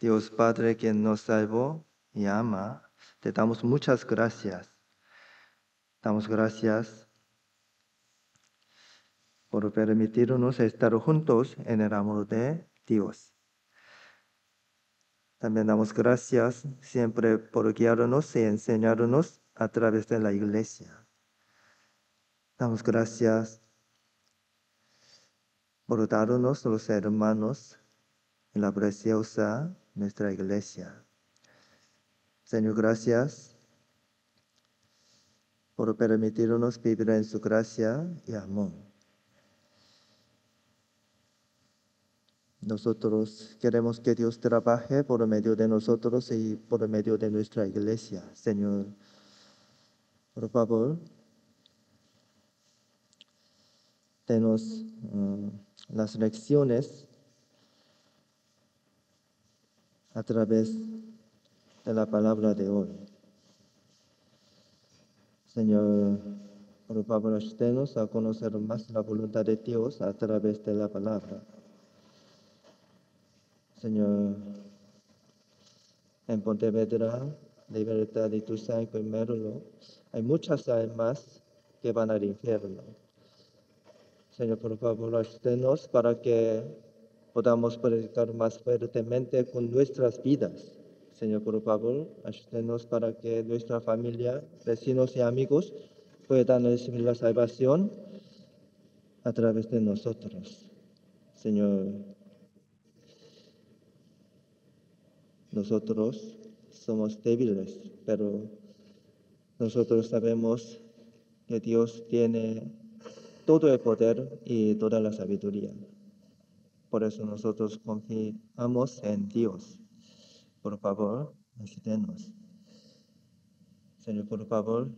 Dios Padre, quien nos salvó y ama, te damos muchas gracias. Damos gracias por permitirnos estar juntos en el amor de Dios. También damos gracias siempre por guiarnos y enseñarnos a través de la iglesia. Damos gracias por darnos los hermanos en la preciosa nuestra iglesia. Señor, gracias por permitirnos vivir en su gracia y amor. Nosotros queremos que Dios trabaje por medio de nosotros y por medio de nuestra iglesia. Señor, por favor, denos las lecciones a través de la palabra de hoy. Señor, por favor, ayúdenos a conocer más la voluntad de Dios a través de la palabra. Señor, en Pontevedra, Libertad y Tusanco y Merlo, hay muchas almas que van al infierno. Señor, por favor, ayúdenos para que podamos predicar más fuertemente con nuestras vidas. Señor, por favor, ayúdenos para que nuestra familia, vecinos y amigos puedan recibir la salvación a través de nosotros. Señor, nosotros somos débiles, pero nosotros sabemos que Dios tiene todo el poder y toda la sabiduría. Por eso nosotros confiamos en Dios. Por favor, ayúdenos. Señor, por favor,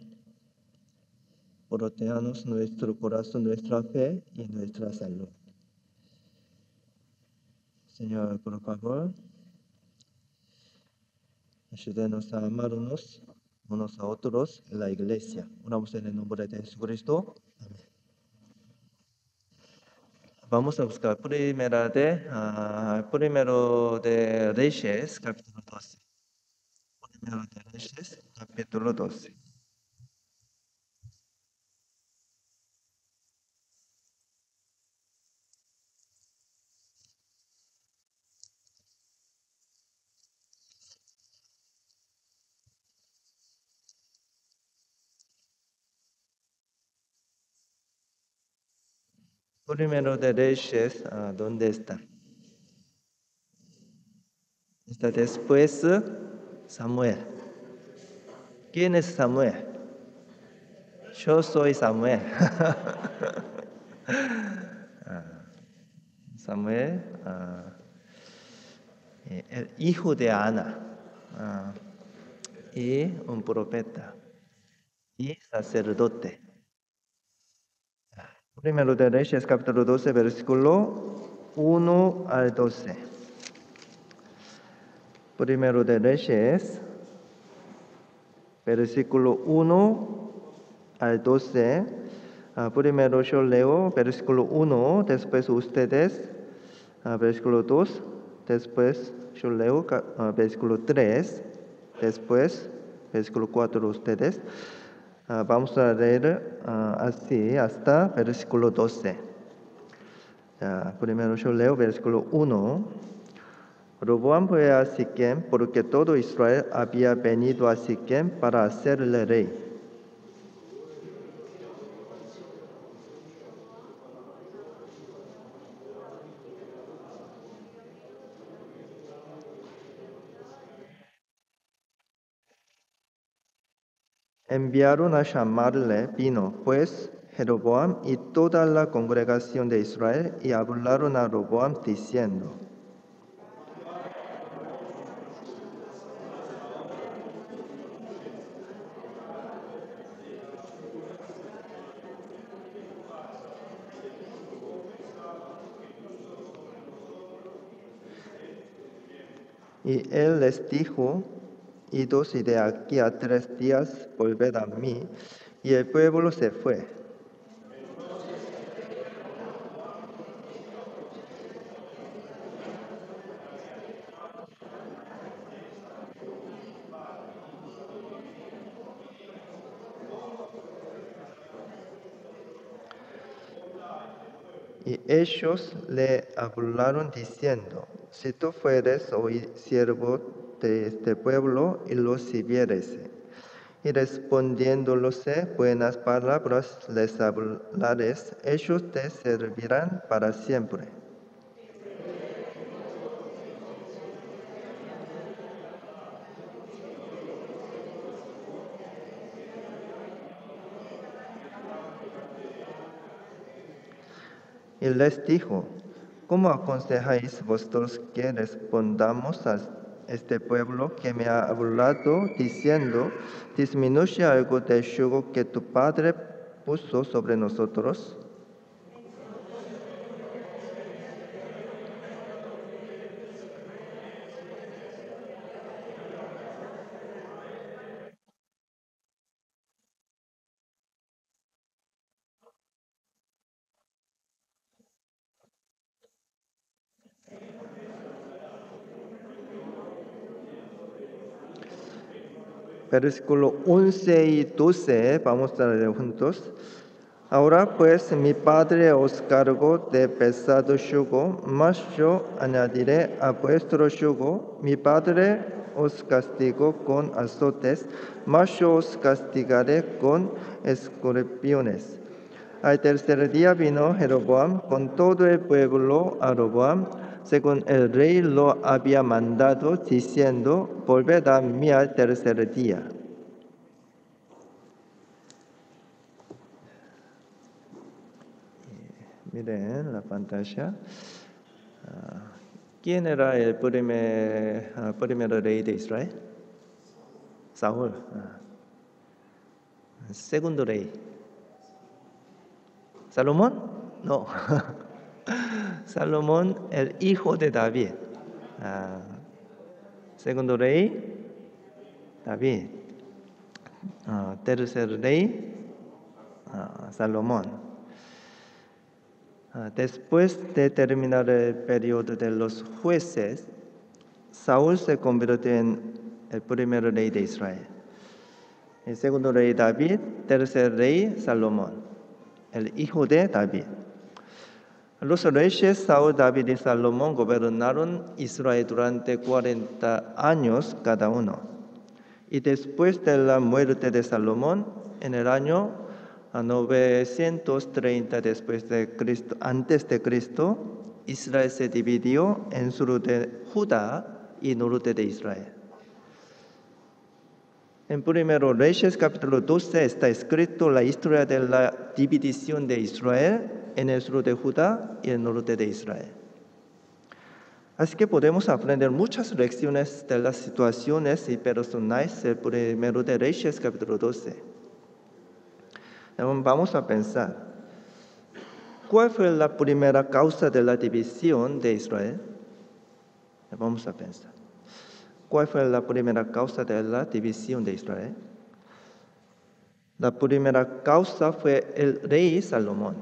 protéjanos nuestro corazón, nuestra fe y nuestra salud. Señor, por favor, ayúdenos a amarnos unos a otros en la iglesia. Oramos en el nombre de Jesucristo. Amén. Vamos a buscar primero de Reyes, capítulo 12. Primero de Reyes, capítulo 12. Primero de Reyes, ¿dónde está? Está después Samuel. ¿Quién es Samuel? Yo soy Samuel. Samuel, el hijo de Ana, y un profeta y sacerdote. Primero de Reyes, capítulo 12, versículo 1 al 12. Primero de Reyes, versículo 1 al 12. Primero yo leo versículo 1, después ustedes, versículo 2, después yo leo versículo 3, después versículo 4 ustedes. Vamos a leer así hasta versículo 12. Primero yo leo versículo 1. Roboam fue a Siquem porque todo Israel había venido a Siquem para hacerle rey. Enviaron a llamarle, vino pues Jeroboam y toda la congregación de Israel y hablaron a Roboam diciendo: Y él les dijo: Idos y de aquí a 3 días volved a mí. Y el pueblo se fue. Y ellos le hablaron diciendo: si tú fueres hoy siervo de este pueblo y los sirvieres. Y respondiéndolose buenas palabras les hablares, ellos te servirán para siempre. Y les dijo: ¿cómo aconsejáis vosotros que respondamos a este pueblo que me ha hablado diciendo: disminuye algo del yugo que tu padre puso sobre nosotros? Versículo 11 y 12, vamos a leer juntos. Ahora pues mi Padre os cargo de pesado yugo, mas yo añadiré a vuestro yugo. Mi Padre os castigo con azotes, mas yo os castigaré con escorpiones. Al tercer día vino Jeroboam con todo el pueblo a Roboam, según el rey lo había mandado, diciendo: volved a mí al tercer día. Miren la pantalla. ¿Quién era el primer rey de Israel? Saúl. Segundo rey. ¿Salomón? No. Salomón, el hijo de David. Segundo rey, David. Tercer rey, Salomón. Después de terminar el periodo de los jueces, Saúl se convirtió en el primer rey de Israel. El segundo rey David, tercer rey Salomón, el hijo de David. Los reyes Saúl, David y Salomón gobernaron Israel durante 40 años cada uno. Y después de la muerte de Salomón, en el año 930 después de Cristo, antes de Cristo, Israel se dividió en sur de Judá y norte de Israel. En Primero Reyes capítulo 12 está escrito la historia de la división de Israel en el sur de Judá y el norte de Israel. Así que podemos aprender muchas lecciones de las situaciones y personajes del Primero de Reyes capítulo 12. Vamos a pensar, ¿cuál fue la primera causa de la división de Israel? Vamos a pensar. ¿Cuál fue la primera causa de la división de Israel? La primera causa fue el rey Salomón.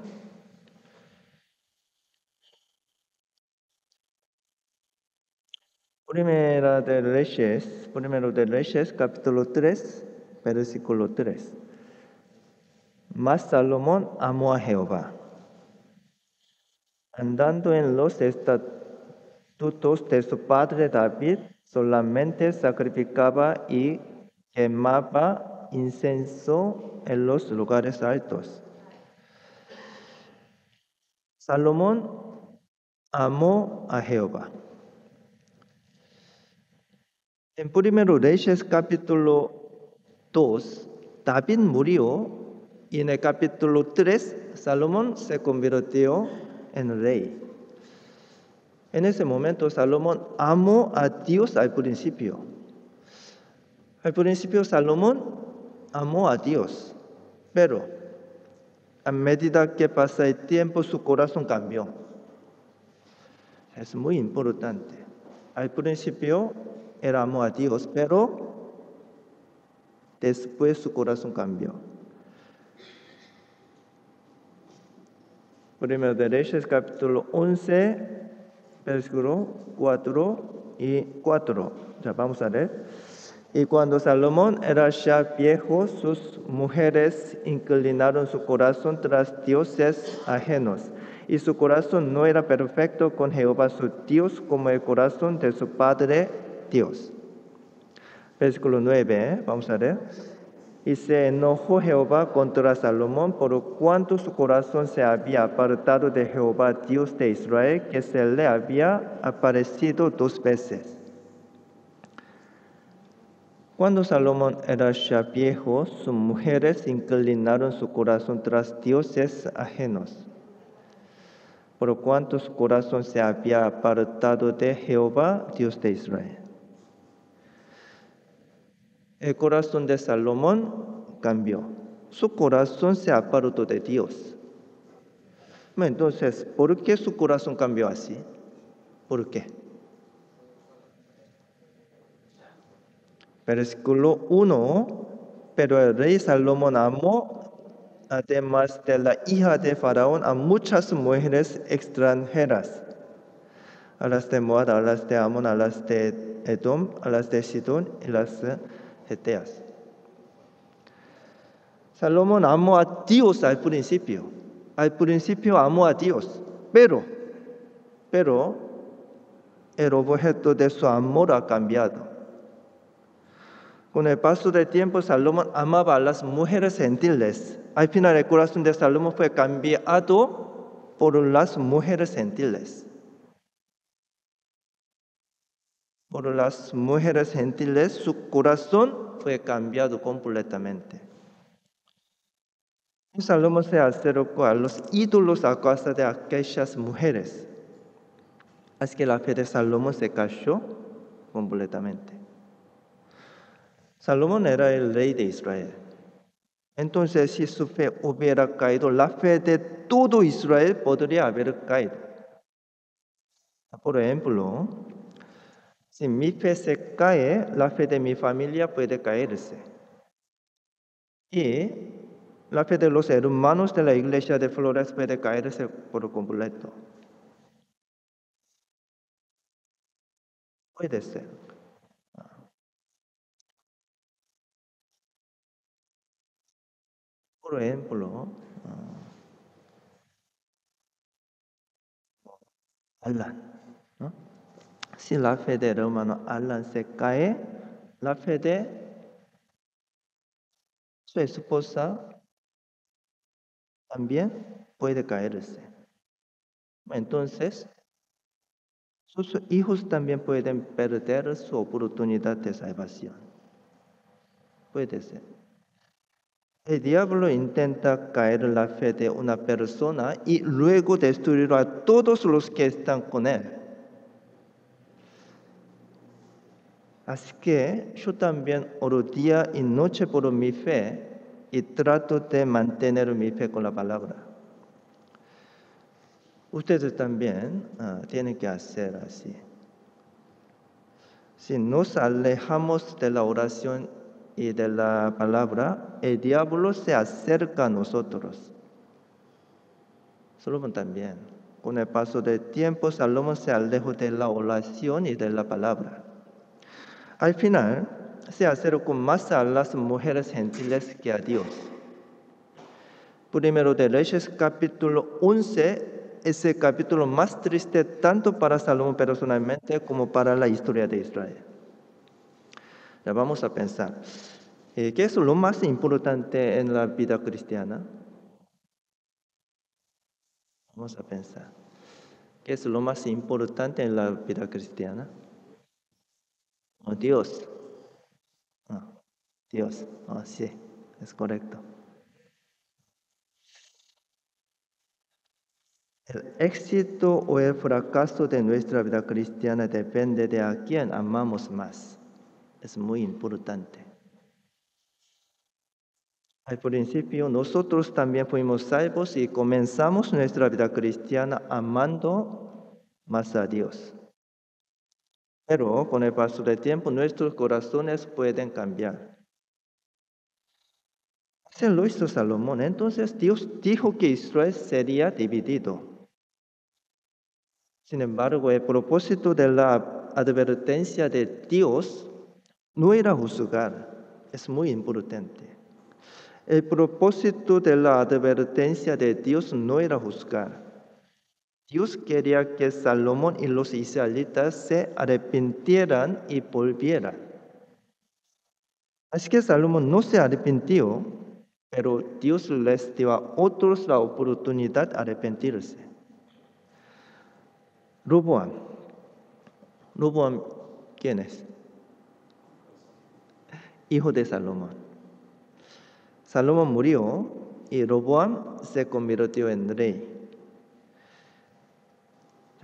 Primero de Reyes, capítulo 3, versículo 3. Mas Salomón amó a Jehová, andando en los estatutos de su padre David, solamente sacrificaba y quemaba incienso en los lugares altos. Salomón amó a Jehová. En Primero Reyes capítulo 2, David murió y en el capítulo 3, Salomón se convirtió en rey. En ese momento, Salomón amó a Dios al principio. Al principio, Salomón amó a Dios, pero a medida que pasa el tiempo, su corazón cambió. Es muy importante. Al principio, él amó a Dios, pero después su corazón cambió. Primero de Reyes, capítulo 11, versículo 4 y 4. Ya vamos a leer. Y cuando Salomón era ya viejo, sus mujeres inclinaron su corazón tras dioses ajenos y su corazón no era perfecto con Jehová su Dios como el corazón de su padre Dios. Versículo 9, vamos a ver. Y se enojó Jehová contra Salomón por cuanto su corazón se había apartado de Jehová Dios de Israel, que se le había aparecido 2 veces. Cuando Salomón era ya viejo, sus mujeres inclinaron su corazón tras dioses ajenos, por cuanto su corazón se había apartado de Jehová Dios de Israel. El corazón de Salomón cambió. Su corazón se apartó de Dios. Entonces, ¿por qué su corazón cambió así? ¿Por qué? Versículo 1. Pero el rey Salomón amó, además de la hija de Faraón, a muchas mujeres extranjeras, a las de Moab, a las de Amón, a las de Edom, a las de Sidón y las Geteas. Salomón amó a Dios al principio. Al principio amó a Dios, pero el objeto de su amor ha cambiado. Con el paso del tiempo, Salomón amaba a las mujeres gentiles. Al final, el corazón de Salomón fue cambiado por las mujeres gentiles. Por las mujeres gentiles, su corazón fue cambiado completamente. Salomón se acercó a los ídolos a causa de aquellas mujeres. Así que la fe de Salomón se cayó completamente. Salomón era el rey de Israel. Entonces, si su fe hubiera caído, la fe de todo Israel podría haber caído. Por ejemplo, si mi fe se cae, la fe de mi familia puede caerse. Y la fe de los hermanos de la iglesia de Flores puede caerse por completo. Puede ser. Por ejemplo, Alan, ¿no? Si la fe del hermano Alan se cae, la fe de su esposa también puede caerse. Entonces, sus hijos también pueden perder su oportunidad de salvación. Puede ser. El diablo intenta caer la fe de una persona y luego destruir a todos los que están con él. Así que yo también oro día y noche por mi fe y trato de mantener mi fe con la palabra. Ustedes también tienen que hacer así. Si nos alejamos de la oración y de la palabra, el diablo se acerca a nosotros. Salomón también. Con el paso del tiempo, Salomón se alejó de la oración y de la palabra. Al final, se acercó más a las mujeres gentiles que a Dios. Primero de Reyes, capítulo 11, es el capítulo más triste tanto para Salomón personalmente como para la historia de Israel. Ya vamos a pensar. ¿Qué es lo más importante en la vida cristiana? Vamos a pensar. ¿Qué es lo más importante en la vida cristiana? Dios. Dios. Sí, es correcto. El éxito o el fracaso de nuestra vida cristiana depende de a quién amamos más. Es muy importante. Al principio, nosotros también fuimos salvos y comenzamos nuestra vida cristiana amando más a Dios. Pero con el paso del tiempo, nuestros corazones pueden cambiar. Así lo hizo Salomón. Entonces Dios dijo que Israel sería dividido. Sin embargo, el propósito de la advertencia de Dios no era juzgar. Es muy importante. El propósito de la advertencia de Dios no era juzgar. Dios quería que Salomón y los israelitas se arrepintieran y volvieran. Así que Salomón no se arrepintió, pero Dios les dio a otros la oportunidad de arrepentirse. Roboam, ¿quién es? Hijo de Salomón. Salomón murió y Roboam se convirtió en rey.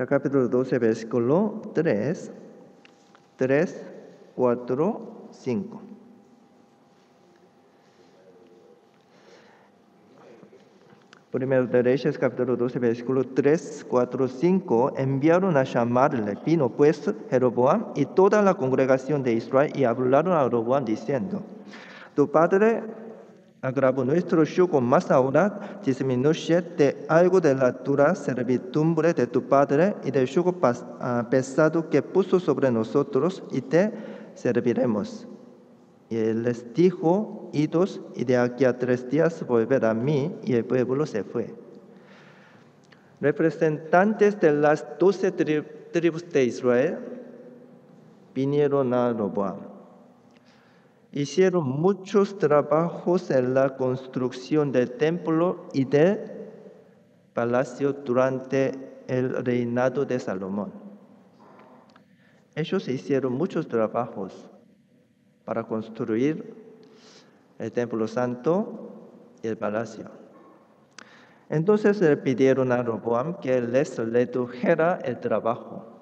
Capítulo 12, versículo 3, 4, 5. Primero de Reyes, capítulo 12, versículo 3, 4, 5, enviaron a llamarle. Vino pues Jeroboam y toda la congregación de Israel y hablaron a Roboam diciendo: tu padre agravó nuestro yugo, mas ahora disminuye de algo de la dura servidumbre de tu padre y del yugo pesado que puso sobre nosotros, y te serviremos. Y él les dijo: idos, y de aquí a 3 días volver a mí. Y el pueblo se fue. Representantes de las 12 tribus de Israel vinieron a Roboam. Hicieron muchos trabajos en la construcción del templo y del palacio durante el reinado de Salomón. Ellos hicieron muchos trabajos para construir el templo santo y el palacio. Entonces le pidieron a Roboam que les redujera el trabajo.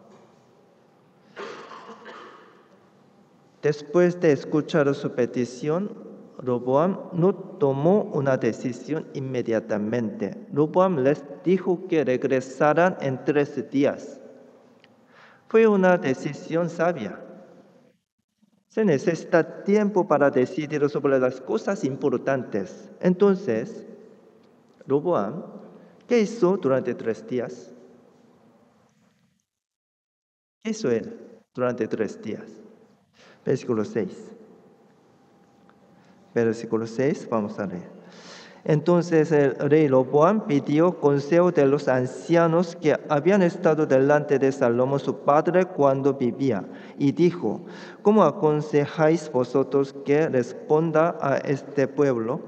Después de escuchar su petición, Roboam no tomó una decisión inmediatamente. Roboam les dijo que regresaran en 3 días. Fue una decisión sabia. Se necesita tiempo para decidir sobre las cosas importantes. Entonces, Roboam, ¿qué hizo durante 3 días? ¿Qué hizo él durante 3 días? Versículo 6. Versículo 6, vamos a leer. Entonces el rey Roboam pidió consejo de los ancianos que habían estado delante de Salomón su padre cuando vivía, y dijo: ¿cómo aconsejáis vosotros que responda a este pueblo?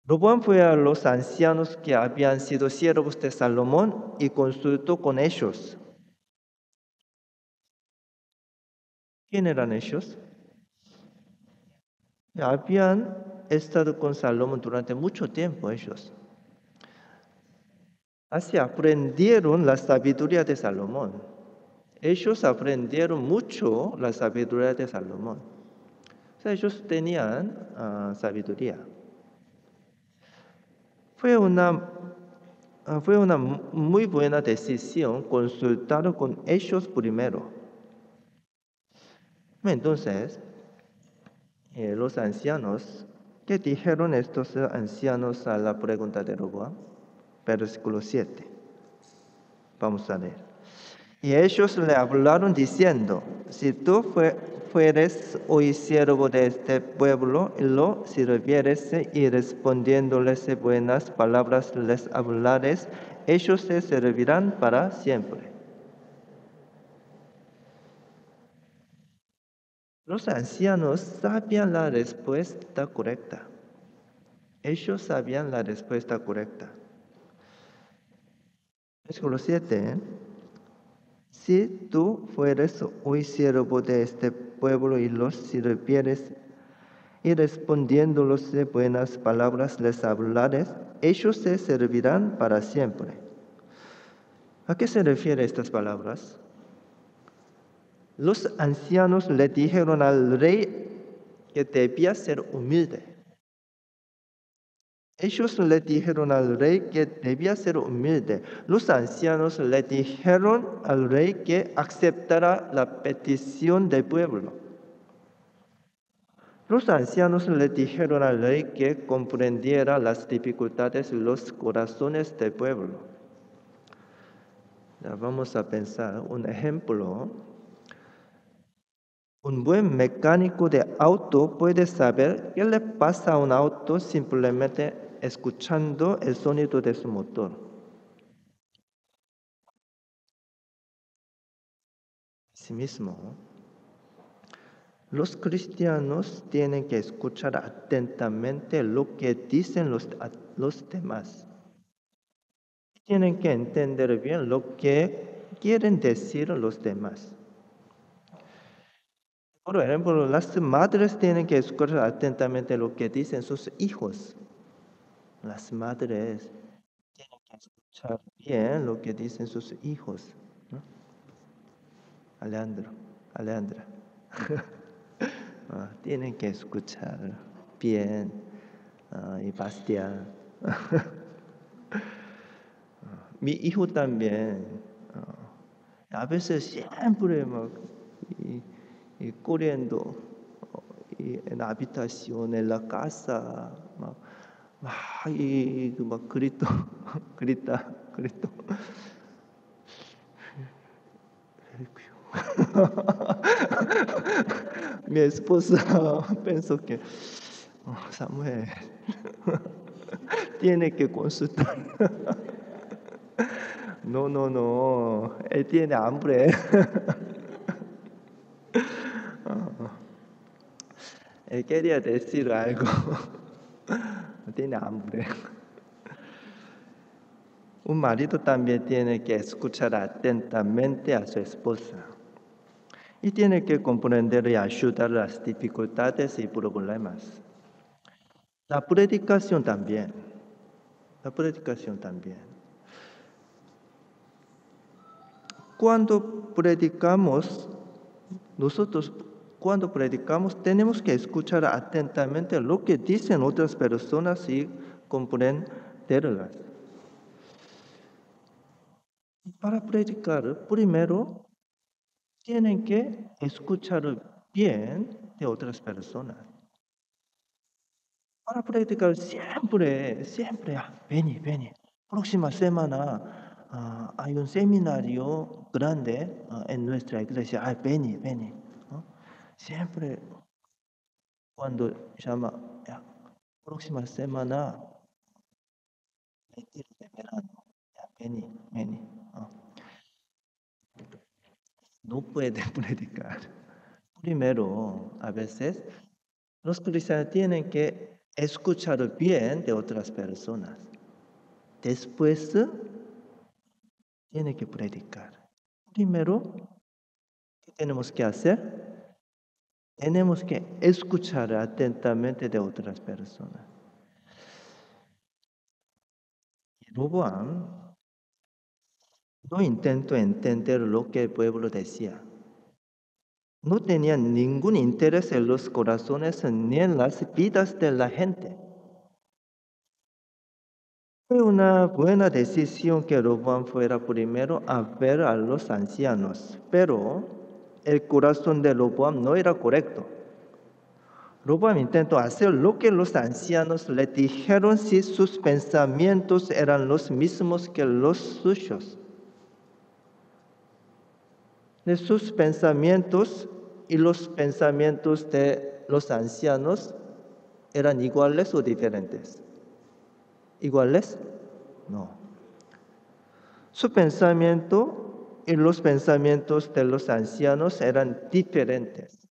Roboam fue a los ancianos que habían sido siervos de Salomón y consultó con ellos. ¿Quién eran ellos? Habían estado con Salomón durante mucho tiempo ellos. Así aprendieron la sabiduría de Salomón. Ellos aprendieron mucho la sabiduría de Salomón. O sea, ellos tenían sabiduría. Fue una muy buena decisión consultar con ellos primero. Entonces, los ancianos, ¿qué dijeron estos ancianos a la pregunta de Roboam? Versículo 7. Vamos a leer. Y ellos le hablaron diciendo: si tú fueres hoy siervo de este pueblo y lo sirvieres y respondiéndoles buenas palabras les hablares, ellos se servirán para siempre. Los ancianos sabían la respuesta correcta. Ellos sabían la respuesta correcta. Versículo 7. Si tú fueres hoy siervo de este pueblo y los sirvieres y respondiéndolos buenas palabras les hablares, ellos se servirán para siempre. ¿A qué se refieren estas palabras? Los ancianos le dijeron al rey que debía ser humilde. Ellos le dijeron al rey que debía ser humilde. Los ancianos le dijeron al rey que aceptara la petición del pueblo. Los ancianos le dijeron al rey que comprendiera las dificultades y los corazones del pueblo. Ya vamos a pensar un ejemplo. Un buen mecánico de auto puede saber qué le pasa a un auto simplemente escuchando el sonido de su motor. Asimismo, los cristianos tienen que escuchar atentamente lo que dicen los demás. Tienen que entender bien lo que quieren decir los demás. Por ejemplo, las madres tienen que escuchar atentamente lo que dicen sus hijos. Las madres tienen que escuchar bien lo que dicen sus hijos, ¿no? Alejandra. Tienen que escuchar bien. Y Bastián. Mi hijo también. A veces siempre corriendo en la habitación, en la casa, grito. Mi esposa pensó que Samuel tiene que consultar. No, él tiene hambre. Él quería decir algo. Tiene hambre. Un marido también tiene que escuchar atentamente a su esposa y tiene que comprender y ayudar las dificultades y problemas. La predicación también. Cuando predicamos tenemos que escuchar atentamente lo que dicen otras personas y comprenderlas. Para predicar, primero tienen que escuchar bien de otras personas. Para predicar siempre, ven. Próxima semana hay un seminario grande en nuestra iglesia. Ven. Siempre cuando llama, próxima semana, retiro de verano. Ven. No puede predicar. Primero, a veces, los cristianos tienen que escuchar bien de otras personas. Después, tienen que predicar. Primero, ¿qué tenemos que hacer? Tenemos que escuchar atentamente de otras personas. Roboam no intentó entender lo que el pueblo decía. No tenía ningún interés en los corazones ni en las vidas de la gente. Fue una buena decisión que Roboam fuera primero a ver a los ancianos, pero el corazón de Roboam no era correcto. Roboam intentó hacer lo que los ancianos le dijeron si sus pensamientos eran los mismos que los suyos. De sus pensamientos y los pensamientos de los ancianos eran iguales o diferentes. ¿Iguales? No. Su pensamiento y los pensamientos de los ancianos eran diferentes.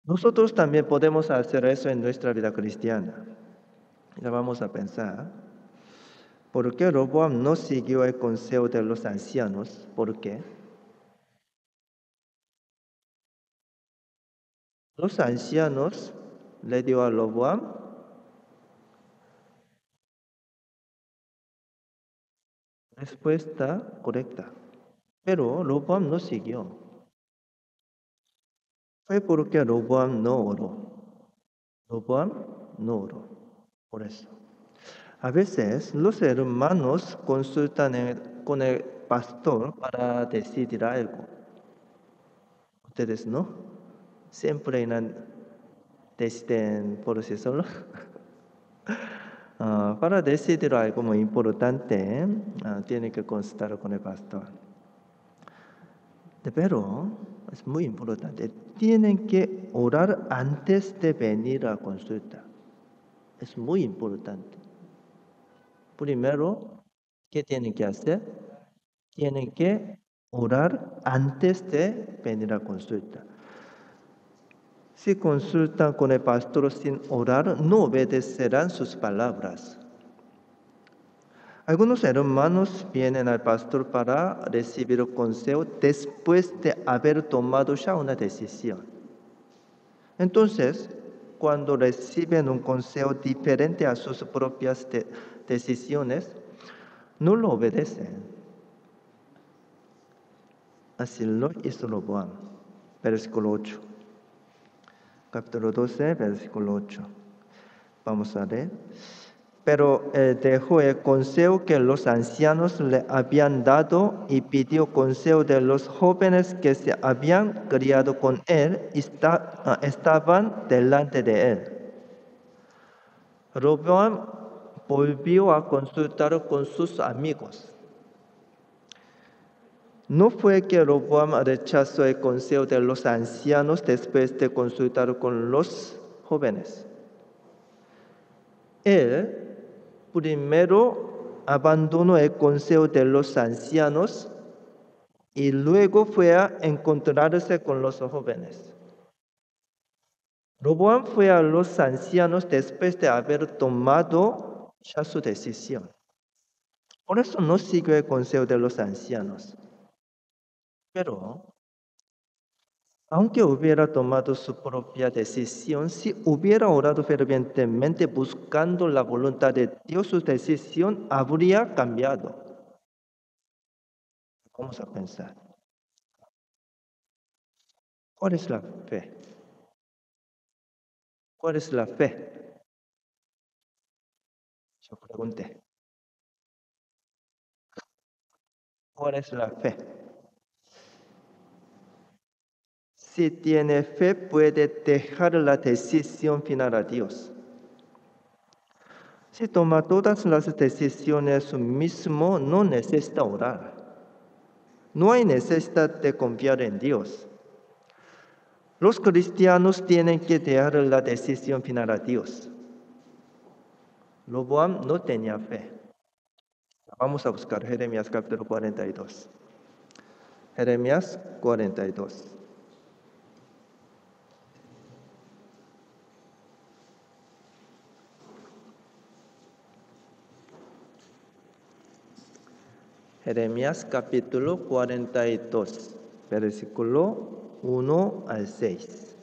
Nosotros también podemos hacer eso en nuestra vida cristiana. Ya vamos a pensar, ¿por qué Roboam no siguió el consejo de los ancianos? ¿Por qué? Los ancianos le dio a Roboam respuesta correcta, pero Roboam no siguió. Fue porque Roboam no oró. Por eso. A veces los hermanos consultan con el pastor para decidir algo. Ustedes no. Siempre deciden por sí solos. Para decidir algo muy importante, tiene que consultar con el pastor. Pero es muy importante. Tienen que orar antes de venir a consulta. Es muy importante. Primero, ¿qué tienen que hacer? Tienen que orar antes de venir a consulta. Si consultan con el pastor sin orar, no obedecerán sus palabras. Algunos hermanos vienen al pastor para recibir consejo después de haber tomado ya una decisión. Entonces, cuando reciben un consejo diferente a sus propias decisiones, no lo obedecen. Así lo hizo Roboam. Versículo 8. Capítulo 12, versículo 8. Vamos a leer. Pero dejó el consejo que los ancianos le habían dado y pidió consejo de los jóvenes que se habían criado con él y estaban delante de él. Roboam volvió a consultar con sus amigos. No fue que Roboam rechazó el consejo de los ancianos después de consultar con los jóvenes. Él primero abandonó el consejo de los ancianos y luego fue a encontrarse con los jóvenes. Roboam fue a los ancianos después de haber tomado ya su decisión. Por eso no siguió el consejo de los ancianos. Pero, aunque hubiera tomado su propia decisión, si hubiera orado fervientemente buscando la voluntad de Dios, su decisión habría cambiado. Vamos a pensar. ¿Cuál es la fe? ¿Cuál es la fe? Yo pregunté. ¿Cuál es la fe? Si tiene fe, puede dejar la decisión final a Dios. Si toma todas las decisiones mismo, no necesita orar. No hay necesidad de confiar en Dios. Los cristianos tienen que dejar la decisión final a Dios. Roboam no tenía fe. Vamos a buscar Jeremías capítulo 42. Jeremías 42. Jeremías capítulo 42, versículo 1 al 6.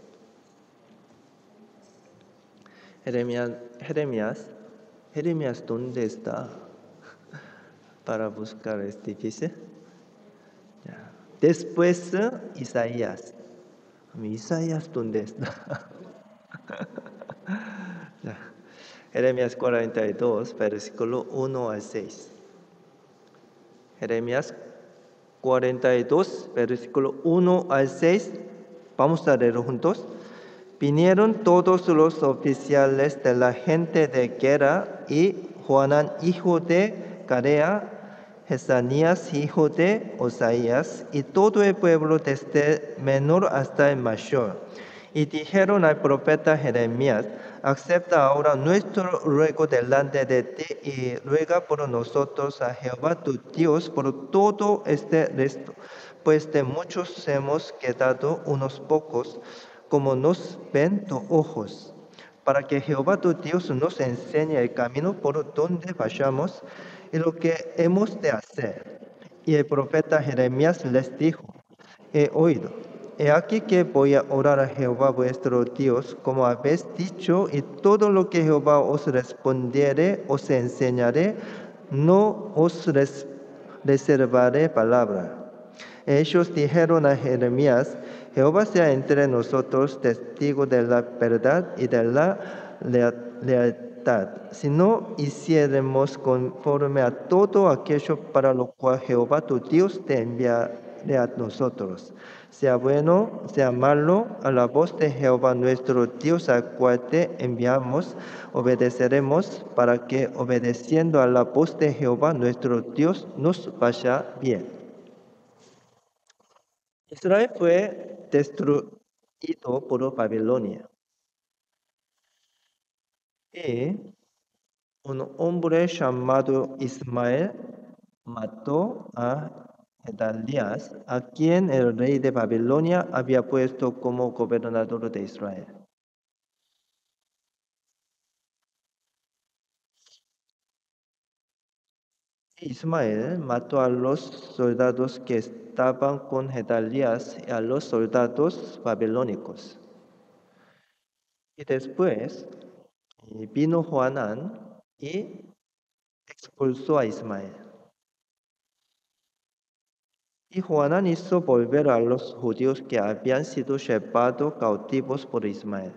Jeremías, ¿dónde está? Para buscar es difícil. Después Isaías. Isaías, ¿dónde está? Jeremías 42, versículo 1 al 6. Jeremías 42, versículo 1 al 6. Vamos a leer juntos. Vinieron todos los oficiales de la gente de guerra y Joanán, hijo de Carea, Jesanías, hijo de Osaías, y todo el pueblo desde menor hasta el mayor. Y dijeron al profeta Jeremías: acepta ahora nuestro ruego delante de ti y ruega por nosotros a Jehová tu Dios por todo este resto, pues de muchos hemos quedado unos pocos, como nos ven tus ojos, para que Jehová tu Dios nos enseñe el camino por donde vayamos y lo que hemos de hacer. Y el profeta Jeremías les dijo: he oído. He aquí que voy a orar a Jehová vuestro Dios, como habéis dicho, y todo lo que Jehová os respondiere, os enseñaré, no os reservaré palabra. Ellos dijeron a Jeremías: Jehová sea entre nosotros testigo de la verdad y de la lealtad, si no hiciéremos conforme a todo aquello para lo cual Jehová tu Dios te enviará a nosotros. Sea bueno, sea malo, a la voz de Jehová nuestro Dios, al cual te enviamos, obedeceremos, para que obedeciendo a la voz de Jehová nuestro Dios nos vaya bien. Israel fue destruido por Babilonia. Y un hombre llamado Ismael mató a Gedalías, a quien el rey de Babilonia había puesto como gobernador de Israel. Ismael mató a los soldados que estaban con Gedalías y a los soldados babilónicos. Y después vino Joanán y expulsó a Ismael. Y Joanán hizo volver a los judíos que habían sido llevados cautivos por Ismael.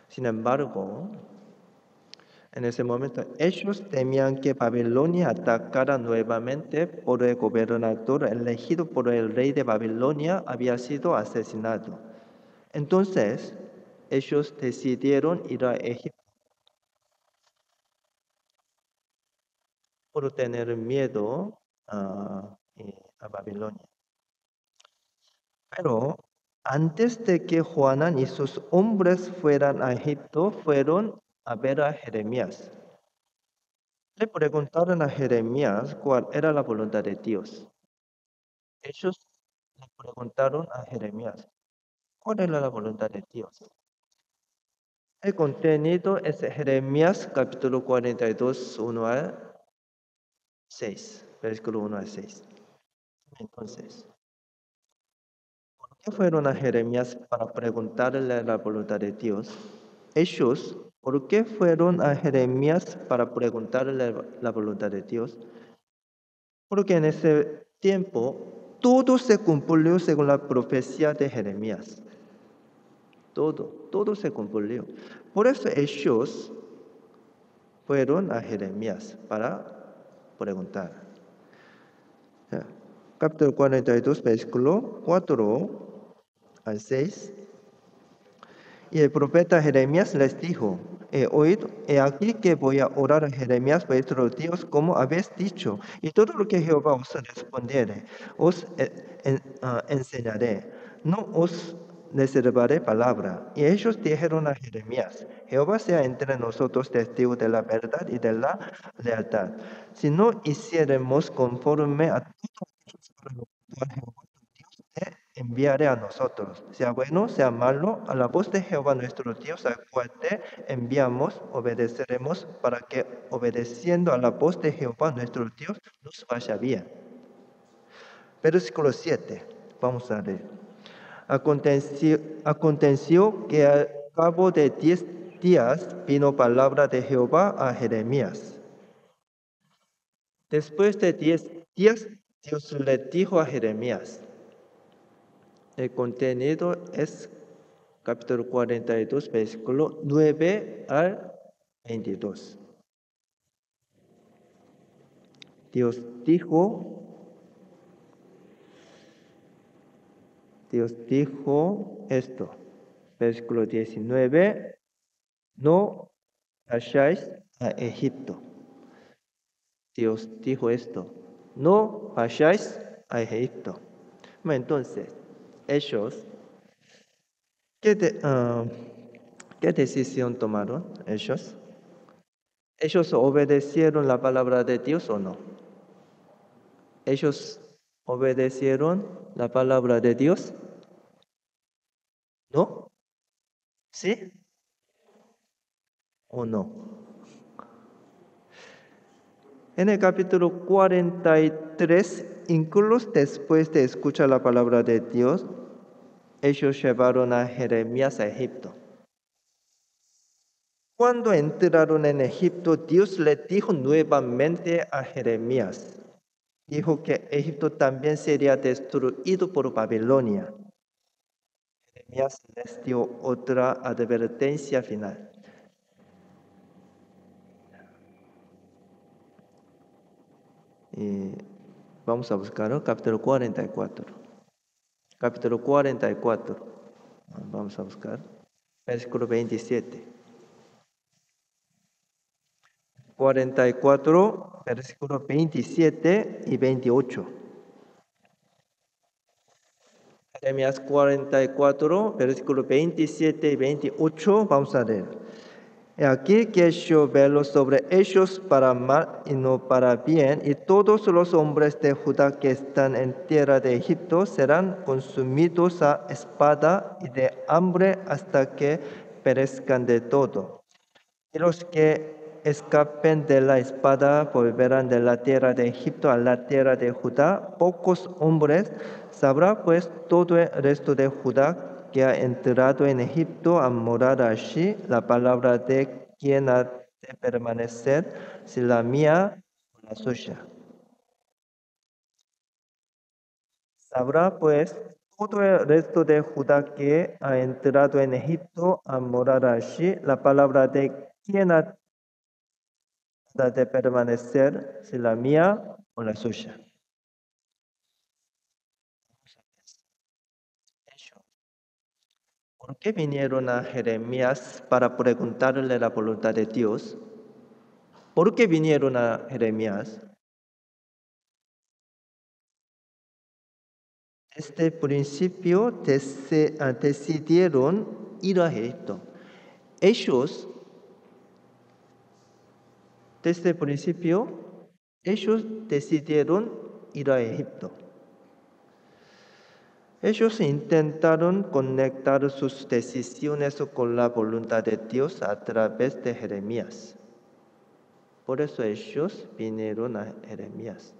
Sin embargo, en ese momento ellos temían que Babilonia atacara nuevamente por el gobernador elegido por el rey de Babilonia había sido asesinado. Entonces ellos decidieron ir a Egipto por tener miedo a Babilonia. Pero antes de que Joanán y sus hombres fueran a Egipto, fueron a ver a Jeremías. Le preguntaron a Jeremías cuál era la voluntad de Dios. Ellos le preguntaron a Jeremías cuál era la voluntad de Dios. El contenido es Jeremías capítulo 42, 1 al 6, versículo 1 al 6. Entonces, ¿por qué fueron a Jeremías para preguntarle la voluntad de Dios? Ellos, ¿por qué fueron a Jeremías para preguntarle la voluntad de Dios? Porque en ese tiempo todo se cumplió según la profecía de Jeremías. Todo se cumplió. Por eso ellos fueron a Jeremías para preguntar. Capítulo 42, versículo 4 al 6. Y el profeta Jeremías les dijo: he oído, he aquí que voy a orar a Jeremías vuestro Dios, como habéis dicho, y todo lo que Jehová os respondiere, os enseñaré, no os reservaré palabra. Y ellos dijeron a Jeremías: Jehová sea entre nosotros testigo de la verdad y de la lealtad, si no hiciéremos conforme a todo lo que Jehová te enviaré a nosotros, sea bueno, sea malo, a la voz de Jehová nuestro Dios, al cual te enviamos, obedeceremos, para que obedeciendo a la voz de Jehová nuestro Dios nos vaya bien. Versículo 7, vamos a leer. Aconteció que al cabo de 10 días vino palabra de Jehová a Jeremías. Después de 10 días, Dios le dijo a Jeremías. El contenido es capítulo 42, versículo 9 al 22. Dios dijo esto, versículo 19, no vayáis a Egipto. Dios dijo esto, no vayáis a Egipto. Bueno, entonces, ellos, ¿qué decisión tomaron ellos? ¿Ellos obedecieron la palabra de Dios o no? ¿Ellos obedecieron la palabra de Dios? ¿No? ¿Sí o no? En el capítulo 43, incluso después de escuchar la palabra de Dios, ellos llevaron a Jeremías a Egipto. Cuando entraron en Egipto, Dios le dijo nuevamente a Jeremías, dijo que Egipto también sería destruido por Babilonia. Jeremías les dio otra advertencia final. Y vamos a buscar el capítulo 44. Capítulo 44. Vamos a buscar. Versículo 27. 44, versículo 27 y 28. Jeremías 44, versículo 27 y 28. Vamos a leer. He aquí que yo velo sobre ellos para mal y no para bien, y todos los hombres de Judá que están en tierra de Egipto serán consumidos a espada y de hambre hasta que perezcan de todo. Y los que escapen de la espada volverán de la tierra de Egipto a la tierra de Judá, pocos hombres. Sabrá pues todo el resto de Judá que ha entrado en Egipto a morar allí, la palabra de quien ha de permanecer, si la mía o la suya. Sabrá pues todo el resto de Judá que ha entrado en Egipto a morar allí, la palabra de quien ha de permanecer, si la mía o la suya. ¿Por qué vinieron a Jeremías para preguntarle la voluntad de Dios? ¿Por qué vinieron a Jeremías? Desde el principio decidieron ir a Egipto. Ellos, desde el principio, ellos decidieron ir a Egipto. Ellos intentaron conectar sus decisiones con la voluntad de Dios a través de Jeremías. Por eso ellos vinieron a Jeremías.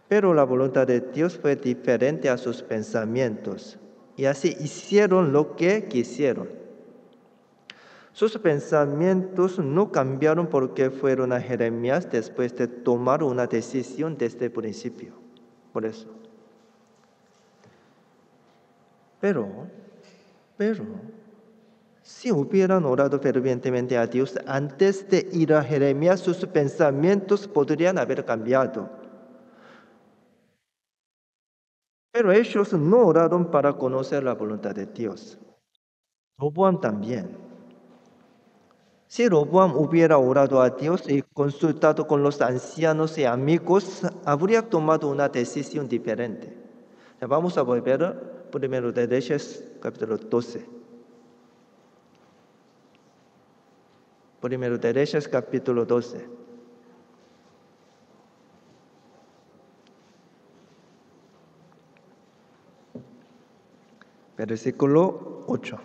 Pero la voluntad de Dios fue diferente a sus pensamientos, y así hicieron lo que quisieron. Sus pensamientos no cambiaron porque fueron a Jeremías después de tomar una decisión desde el principio. Por eso. Pero, si hubieran orado fervientemente a Dios antes de ir a Jeremías, sus pensamientos podrían haber cambiado. Pero ellos no oraron para conocer la voluntad de Dios. Roboam también. Si Roboam hubiera orado a Dios y consultado con los ancianos y amigos, habría tomado una decisión diferente. Vamos a volver primero de Reyes, capítulo 12. Primero de Reyes, capítulo 12. Versículo 8.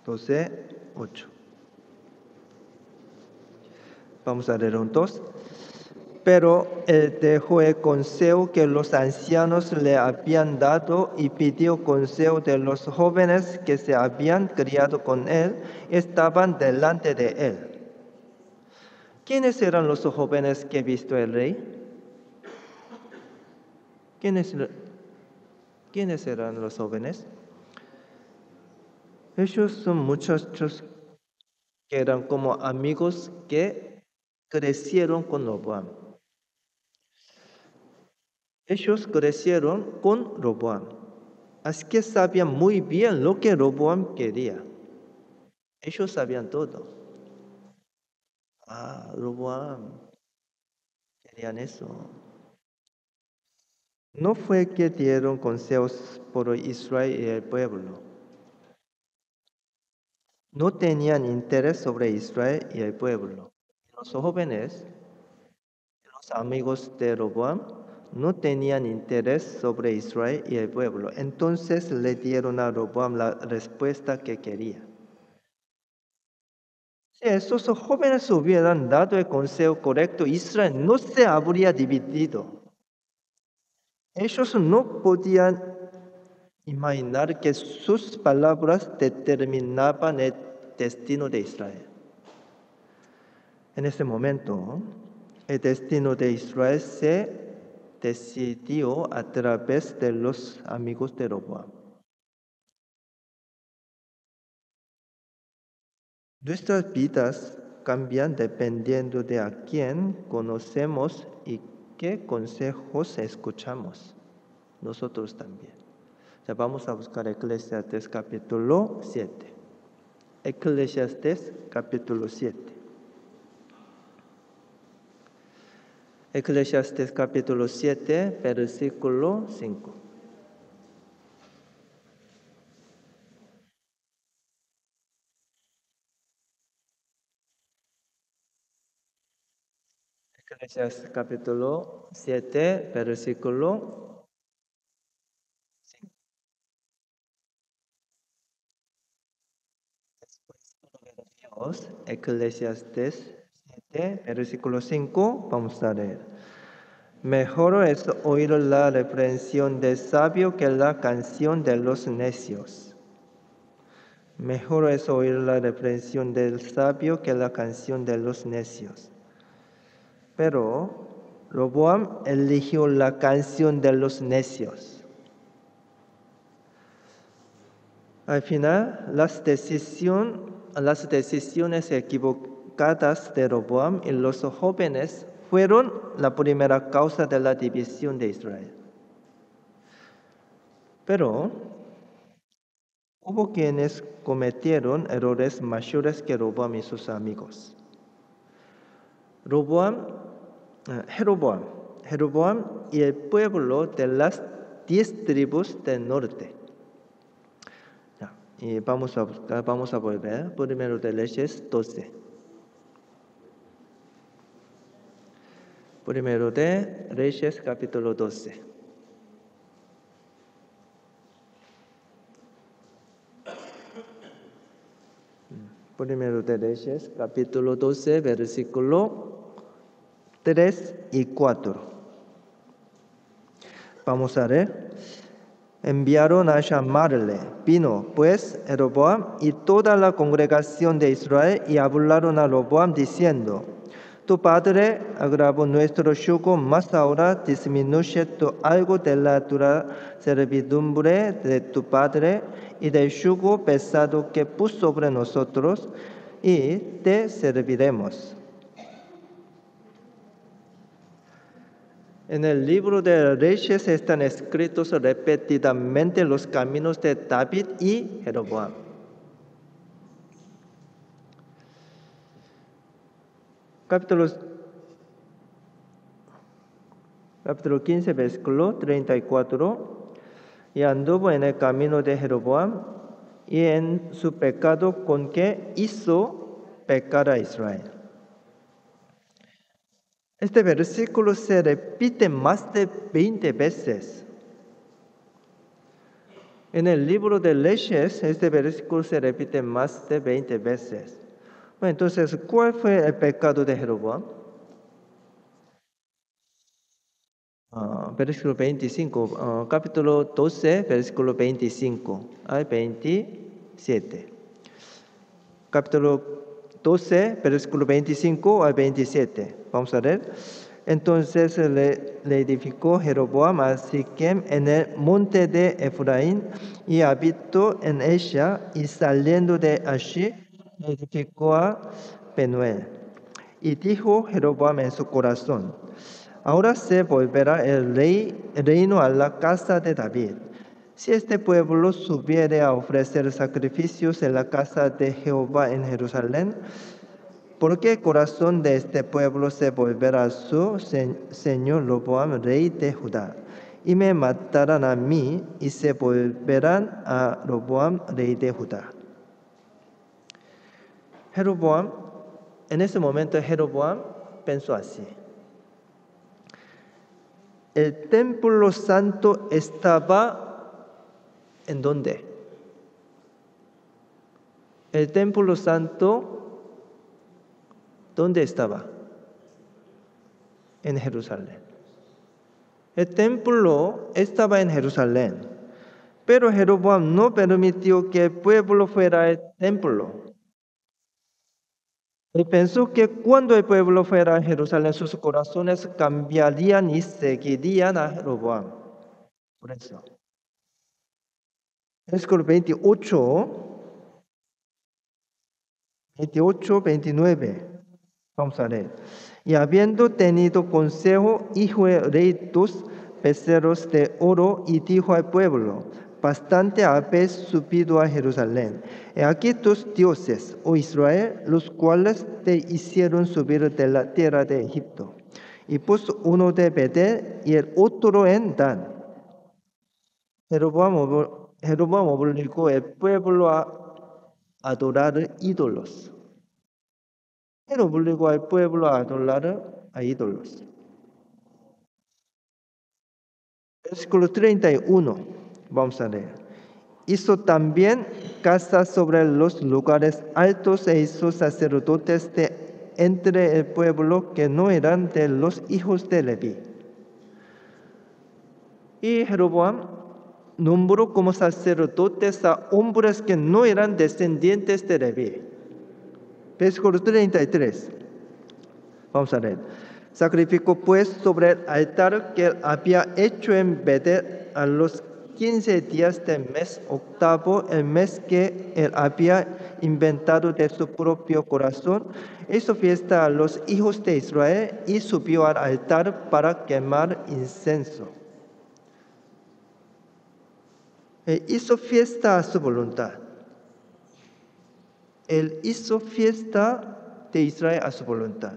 12, 8. Vamos a leer juntos. Pero él dejó el consejo que los ancianos le habían dado y pidió consejo de los jóvenes que se habían criado con él, estaban delante de él. ¿Quiénes eran los jóvenes que vistió el rey? ¿Quiénes eran los jóvenes? Ellos son muchachos que eran como amigos que crecieron con Roboam. Ellos crecieron con Roboam. Así que sabían muy bien lo que Roboam quería. Ellos sabían todo. Roboam querían eso. No fue que dieron consejos por Israel y el pueblo. No tenían interés sobre Israel y el pueblo. Los jóvenes, los amigos de Roboam, no tenían interés sobre Israel y el pueblo. Entonces le dieron a Roboam la respuesta que quería. Si esos jóvenes hubieran dado el consejo correcto, Israel no se habría dividido. Ellos no podían imaginar que sus palabras determinaban el destino de Israel. En ese momento, el destino de Israel se decidió a través de los amigos de Roboam. Nuestras vidas cambian dependiendo de a quién conocemos y qué consejos escuchamos. Nosotros también. Ya vamos a buscar Eclesiastés capítulo 7. Eclesiastés capítulo 7. Eclesiastés capítulo 7, versículo 5. Eclesiastes capítulo 7, versículo 5. Dios, Eclesiastes 7, versículo 5, vamos a leer. Mejor es oír la reprensión del sabio que la canción de los necios. Mejor es oír la reprensión del sabio que la canción de los necios. Pero Roboam eligió la canción de los necios. Al final, las decisiones equivocadas de Roboam y los jóvenes fueron la primera causa de la división de Israel. Pero hubo quienes cometieron errores mayores que Roboam y sus amigos. Jeroboam y el pueblo de las 10 tribus del norte. Y vamos a volver primero de Reyes 12. Primero de Reyes capítulo 12. Primero de Reyes capítulo 12, versículo 3 y 4. Vamos a ver. Enviaron a llamarle. Vino pues Jeroboam y toda la congregación de Israel y hablaron a Roboam diciendo: Tu padre agravó nuestro yugo, mas ahora disminuye tú algo de la dura servidumbre de tu padre y del yugo pesado que puso sobre nosotros, y te serviremos. En el libro de Reyes están escritos repetidamente los caminos de David y Jeroboam. Capítulo 15, versículo 34. Y anduvo en el camino de Jeroboam y en su pecado con que hizo pecar a Israel. Este versículo se repite más de 20 veces. En el libro de Leyes, este versículo se repite más de 20 veces. Bueno, entonces, ¿cuál fue el pecado de Jeroboam? Versículo 25, capítulo 12, versículo 25 al 27. Capítulo 12, versículo 25 al 27. Vamos a ver. Entonces le edificó Jeroboam a Siquem en el monte de Efraín y habitó en ella, y saliendo de allí edificó a Penuel. Y dijo Jeroboam en su corazón: Ahora se volverá el reino a la casa de David. Si este pueblo subiere a ofrecer sacrificios en la casa de Jehová en Jerusalén, ¿por qué el corazón de este pueblo se volverá a su señor Roboam, rey de Judá? Y me matarán a mí, y se volverán a Roboam, rey de Judá. En ese momento Jeroboam pensó así: el templo santo estaba ¿en dónde? El templo santo, ¿dónde estaba? En Jerusalén. El templo estaba en Jerusalén, pero Jeroboam no permitió que el pueblo fuera al templo. Él pensó que cuando el pueblo fuera a Jerusalén, sus corazones cambiarían y seguirían a Jeroboam. Por eso. Versículo 28-29. Vamos a leer. Y habiendo tenido consejo, hizo el rey 2 becerros de oro, y dijo al pueblo: bastante habéis subido a Jerusalén. He aquí tus dioses, oh Israel, los cuales te hicieron subir de la tierra de Egipto. Y puso uno de Betel y el otro en Dan. Jeroboam obligó al pueblo a adorar ídolos. Él obligó al pueblo a adorar a ídolos. Versículo 31, vamos a leer. Hizo también casas sobre los lugares altos e hizo sacerdotes de entre el pueblo que no eran de los hijos de Leví. Y Jeroboam nombró como sacerdotes a hombres que no eran descendientes de Leví. Versículo 33. Vamos a leer. Sacrificó pues sobre el altar que él había hecho en Betel a los 15 días del mes octavo, el mes que él había inventado de su propio corazón. Hizo fiesta a los hijos de Israel y subió al altar para quemar incienso. Él hizo fiesta a su voluntad. Él hizo fiesta de Israel a su voluntad.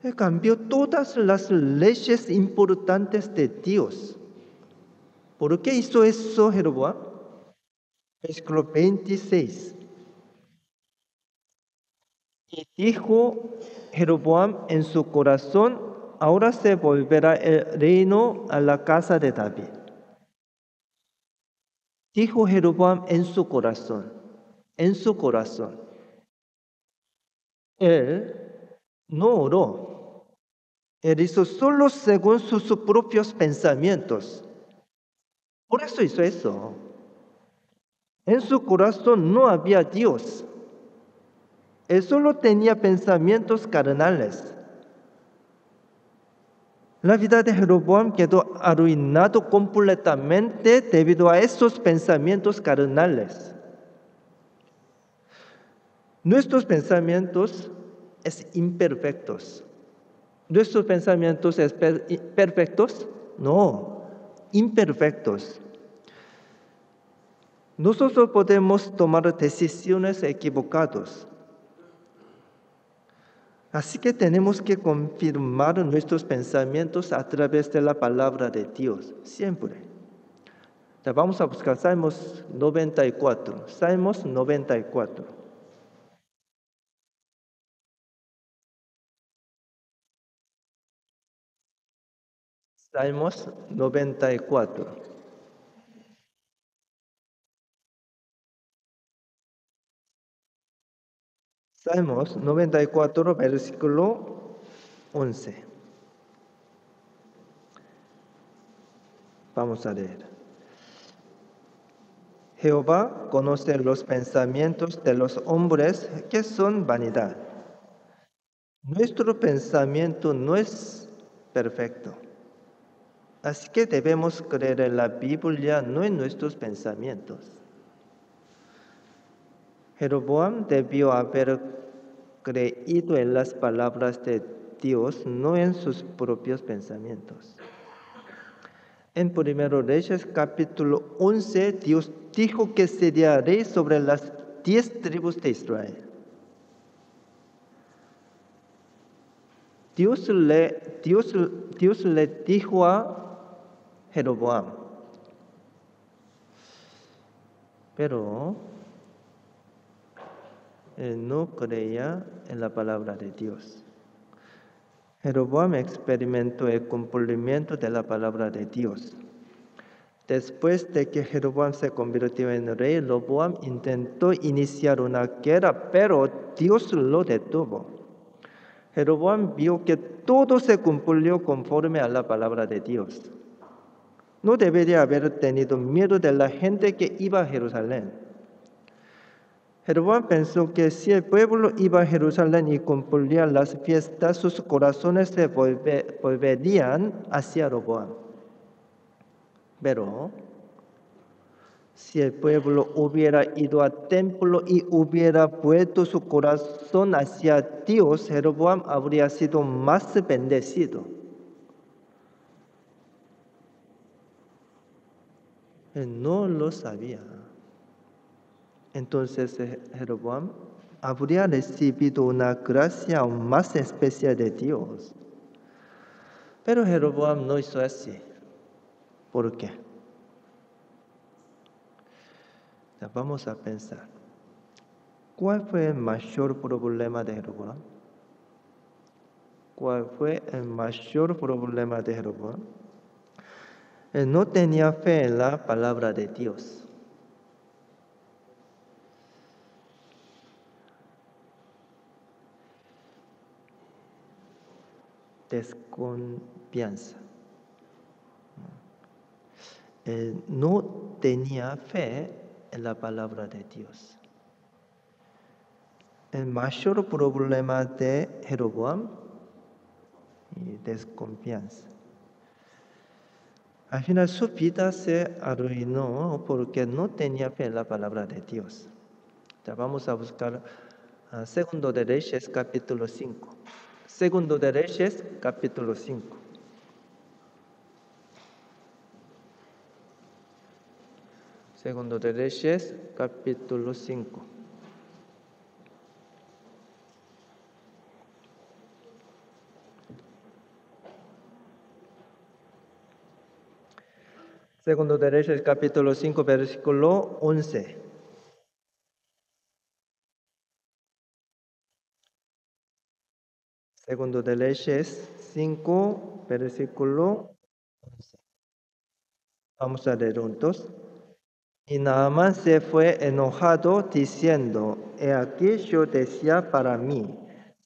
Él cambió todas las leyes importantes de Dios. ¿Por qué hizo eso Jeroboam? Versículo 26. Y dijo Jeroboam en su corazón, ahora se volverá el reino a la casa de David. Dijo Jeroboam en su corazón, en su corazón. Él no oró. Él hizo solo según sus propios pensamientos. Por eso hizo eso. En su corazón no había Dios. Él solo tenía pensamientos carnales. La vida de Jeroboam quedó arruinado completamente debido a esos pensamientos carnales. Nuestros pensamientos son imperfectos. ¿Nuestros pensamientos son perfectos? No, imperfectos. Nosotros podemos tomar decisiones equivocadas. Así que tenemos que confirmar nuestros pensamientos a través de la palabra de Dios, siempre. Vamos a buscar Salmos 94. Salmos 94. Salmos 94. Salmos 94, versículo 11. Vamos a leer. Jehová conoce los pensamientos de los hombres que son vanidad. Nuestro pensamiento no es perfecto. Así que debemos creer en la Biblia, no en nuestros pensamientos. Jeroboam debió haber creído en las palabras de Dios, no en sus propios pensamientos. En 1 Reyes capítulo 11, Dios dijo que sería rey sobre las 10 tribus de Israel. Dios le dijo a Jeroboam, pero él no creía en la palabra de Dios. Jeroboam experimentó el cumplimiento de la palabra de Dios. Después de que Jeroboam se convirtió en rey, Roboam intentó iniciar una guerra, pero Dios lo detuvo. Jeroboam vio que todo se cumplió conforme a la palabra de Dios. No debería haber tenido miedo de la gente que iba a Jerusalén. Jeroboam pensó que si el pueblo iba a Jerusalén y cumplía las fiestas, sus corazones se volverían hacia Roboam. Pero si el pueblo hubiera ido al templo y hubiera vuelto su corazón hacia Dios, Jeroboam habría sido más bendecido. Él no lo sabía. Entonces Jeroboam habría recibido una gracia aún más especial de Dios. Pero Jeroboam no hizo así. ¿Por qué? Vamos a pensar. ¿Cuál fue el mayor problema de Jeroboam? ¿Cuál fue el mayor problema de Jeroboam? Él no tenía fe en la palabra de Dios. Desconfianza. Él no tenía fe en la palabra de Dios. El mayor problema de Jeroboam es desconfianza. Al final su vida se arruinó porque no tenía fe en la palabra de Dios. Ya vamos a buscar Segundo de Reyes, capítulo 5. Segundo de Reyes, capítulo 5. Segundo de Reyes, capítulo 5. Segundo de Reyes, capítulo 5, versículo 11. Segundo de Reyes 5, versículo 11. Vamos a leer juntos. Y Naamán se fue enojado diciendo, he aquí yo decía para mí,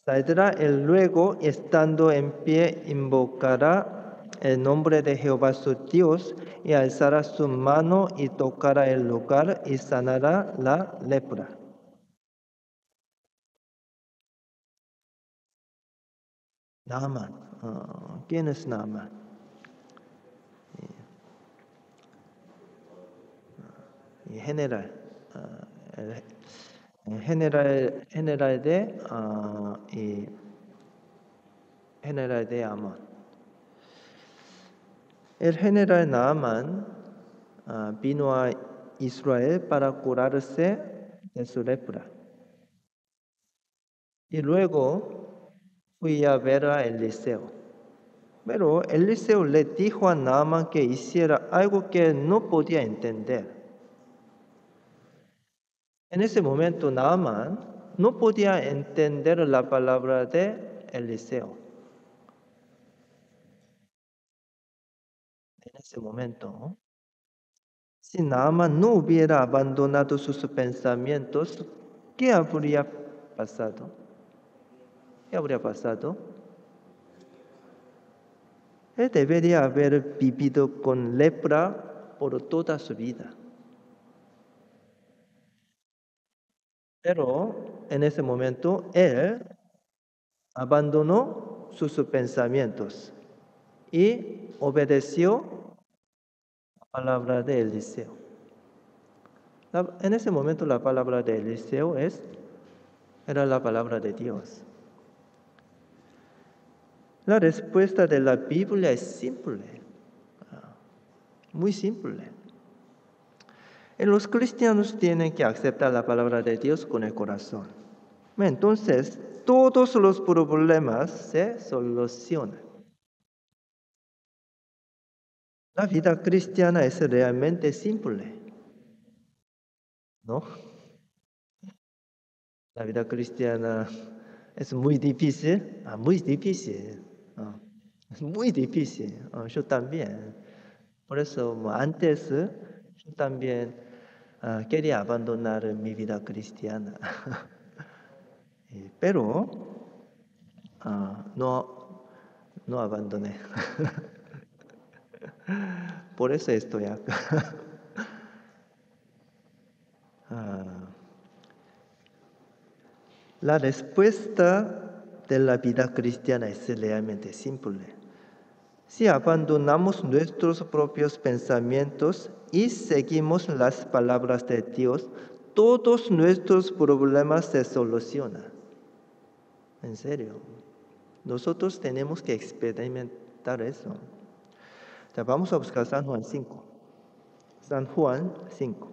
saldrá él luego, estando en pie, invocará el nombre de Jehová su Dios, y alzará su mano y tocará el lugar y sanará la lepra. Naamán. ¿Quién es Naamán? General. General de Amán. El general Naamán vino a Israel para curarse de su lepra. Y luego fui a ver a Eliseo. Pero Eliseo le dijo a Naamán que hiciera algo que él no podía entender. En ese momento Naamán no podía entender la palabra de Eliseo. En ese momento, si Naamán no hubiera abandonado sus pensamientos, ¿qué habría pasado? ¿Qué habría pasado? Él debería haber vivido con lepra por toda su vida. Pero en ese momento, él abandonó sus pensamientos y obedeció la palabra de Eliseo. En ese momento la palabra de Eliseo era la palabra de Dios. La respuesta de la Biblia es simple, muy simple. Y los cristianos tienen que aceptar la palabra de Dios con el corazón. Entonces, todos los problemas se solucionan. La vida cristiana es realmente simple, ¿no? La vida cristiana es muy difícil, muy difícil. Es muy difícil, yo también. Por eso antes yo también quería abandonar mi vida cristiana. Pero no abandoné. Por eso estoy acá. La respuesta de la vida cristiana es realmente simple. Si abandonamos nuestros propios pensamientos y seguimos las palabras de Dios, todos nuestros problemas se solucionan. En serio. Nosotros tenemos que experimentar eso. Ya vamos a buscar San Juan 5. San Juan 5.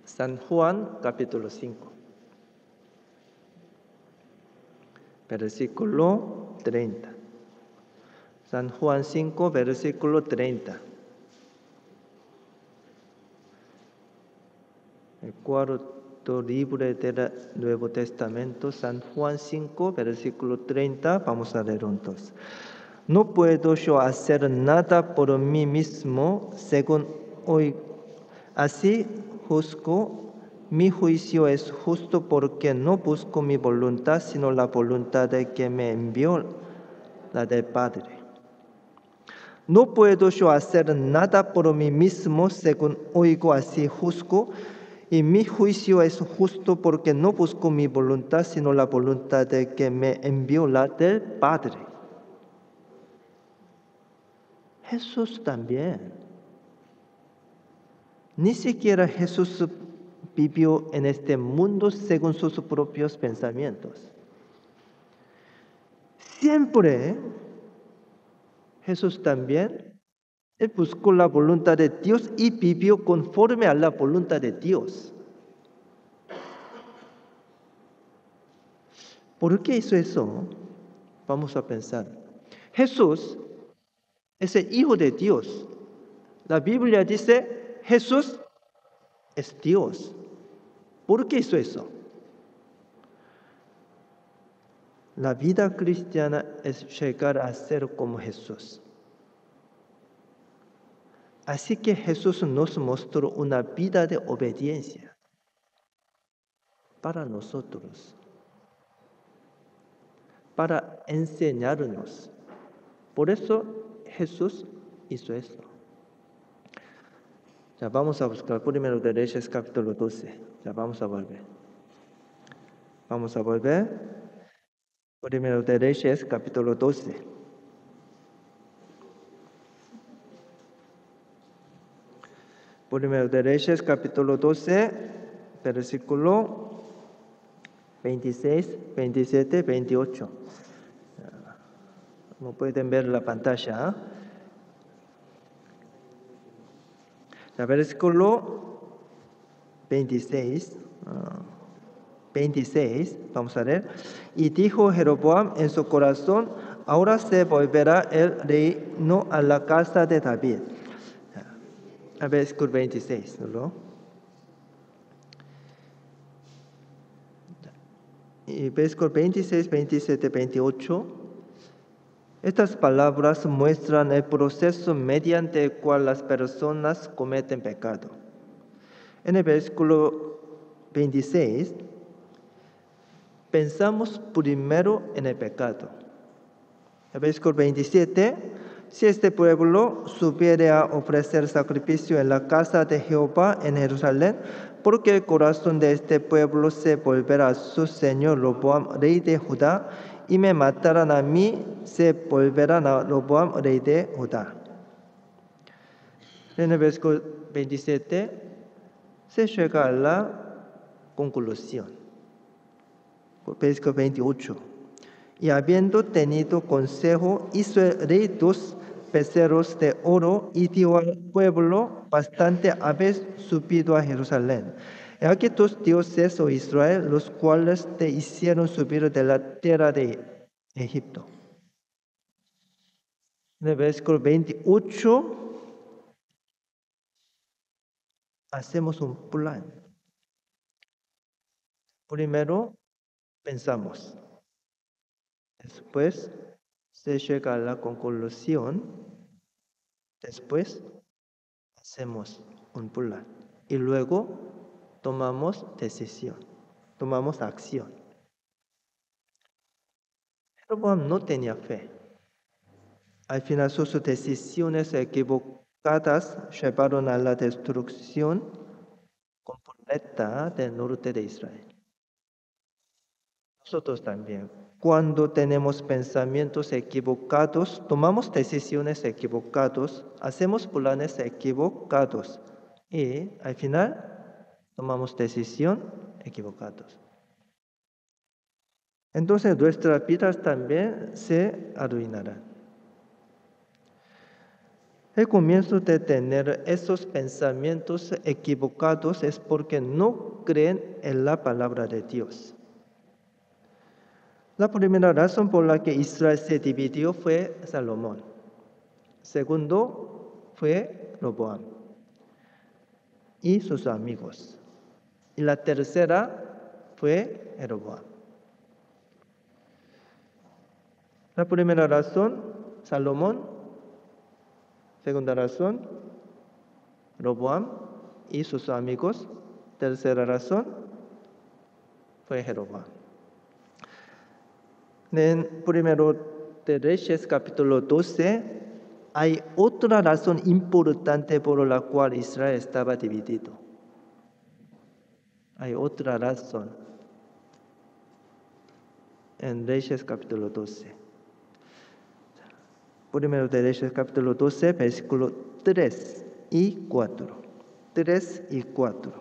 San Juan capítulo 5. Versículo 30. San Juan 5, versículo 30. El cuarto libro del Nuevo Testamento, San Juan 5, versículo 30, vamos a leer juntos. No puedo yo hacer nada por mí mismo, según hoy. Así juzgo, mi juicio es justo porque no busco mi voluntad, sino la voluntad de que me envió, la del Padre. No puedo yo hacer nada por mí mismo, según oigo, así juzgo, y mi juicio es justo porque no busco mi voluntad, sino la voluntad de que me envió, la del Padre. Jesús también. Ni siquiera Jesús vivió en este mundo según sus propios pensamientos. Siempre Jesús también buscó la voluntad de Dios y vivió conforme a la voluntad de Dios. ¿Por qué hizo eso? Vamos a pensar. Jesús es el Hijo de Dios. La Biblia dice, Jesús es Dios. ¿Por qué hizo eso? La vida cristiana es llegar a ser como Jesús. Así que Jesús nos mostró una vida de obediencia para nosotros, para enseñarnos. Por eso Jesús hizo eso. Ya vamos a buscar Primero de Reyes capítulo 12. Ya vamos a volver. Vamos a volver. Primero de Reyes capítulo 12. Primero de Reyes capítulo 12, versículo 26, 27, 28. Como pueden ver en la pantalla. El versículo 26, vamos a ver. Y dijo Jeroboam en su corazón, ahora se volverá el reino a la casa de David. El versículo 26, ¿no? Y versículo 26, 27, 28. Estas palabras muestran el proceso mediante el cual las personas cometen pecado. En el versículo 26, pensamos primero en el pecado. El versículo 27, si este pueblo supiere a ofrecer sacrificio en la casa de Jehová en Jerusalén, porque el corazón de este pueblo se volverá a su señor Roboam, rey de Judá, y me matarán a mí, se volverán a Roboam, rey de Judá. En el versículo 27 se llega a la conclusión. Versículo 28. Y habiendo tenido consejo, hizo el rey 2 becerros de oro y dio al pueblo bastante haber subido a Jerusalén. Y aquí 2 dioses, oh Israel, los cuales te hicieron subir de la tierra de Egipto. En el versículo 28 hacemos un plan. Primero pensamos. Después se llega a la conclusión. Después hacemos un plan. Y luego tomamos decisión. Tomamos acción. Jeroboam no tenía fe. Al final sus decisiones equivocadas llevaron a la destrucción completa del norte de Israel. Nosotros también. Cuando tenemos pensamientos equivocados, tomamos decisiones equivocadas, hacemos planes equivocados y al final tomamos decisiones equivocadas. Entonces nuestras vidas también se arruinarán. El comienzo de tener esos pensamientos equivocados es porque no creen en la palabra de Dios. La primera razón por la que Israel se dividió fue Salomón. Segundo fue Roboam y sus amigos. Y la tercera fue Jeroboam. La primera razón, Salomón. Segunda razón, Roboam y sus amigos. Tercera razón fue Jeroboam. En Primero de Reyes, capítulo 12, hay otra razón importante por la cual Israel estaba dividido. Hay otra razón en Reyes, capítulo 12. Primero de Reyes, capítulo 12, versículo 3 y 4. 3 y 4.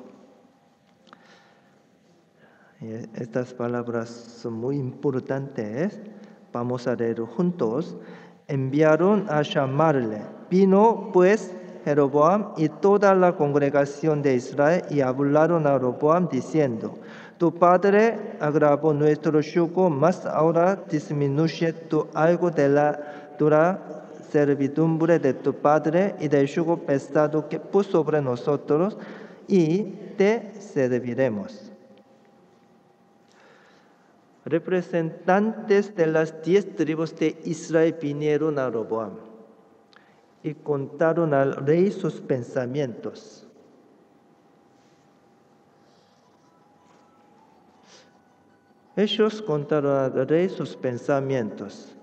Estas palabras son muy importantes. Vamos a leer juntos. Enviaron a llamarle. Vino pues Jeroboam y toda la congregación de Israel y hablaron a Roboam diciendo: Tu padre agravó nuestro yugo, mas ahora disminuye tú algo de la dura servidumbre de tu padre y del yugo pesado que puso sobre nosotros, y te serviremos. Representantes de las 10 tribus de Israel vinieron a Roboam y contaron al rey sus pensamientos. Ellos contaron al rey sus pensamientos.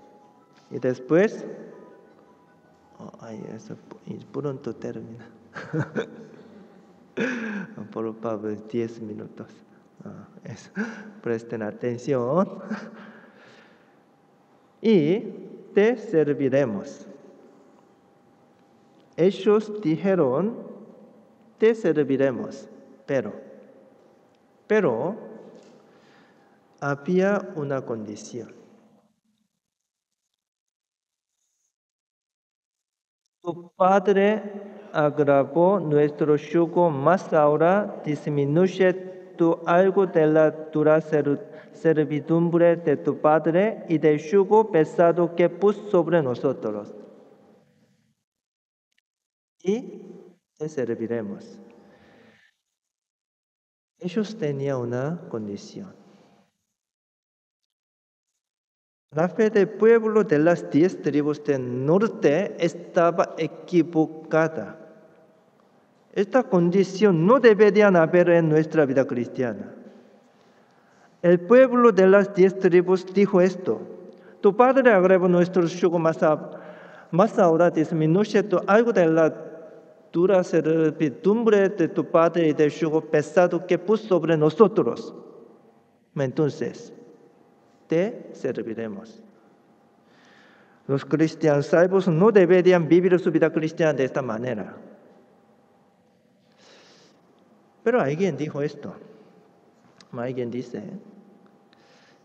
Y después, eso pronto termina. Por favor, 10 minutos. Presten atención. Y te serviremos. Ellos dijeron: te serviremos, pero había una condición. Tu padre agravó nuestro yugo, mas ahora disminuye tú algo de la dura servidumbre de tu padre y del yugo pesado que puso sobre nosotros. Y te serviremos. Ellos tenían una condición. La fe del pueblo de las 10 tribus del norte estaba equivocada. Esta condición no debería haber en nuestra vida cristiana. El pueblo de las 10 tribus dijo esto: tu padre agravó nuestro yugo, mas ahora disminuye tú algo de la dura servidumbre de tu padre y del yugo pesado que puso sobre nosotros. Entonces, te serviremos. Los cristianos salvos no deberían vivir su vida cristiana de esta manera. Pero alguien dijo esto. Alguien dicen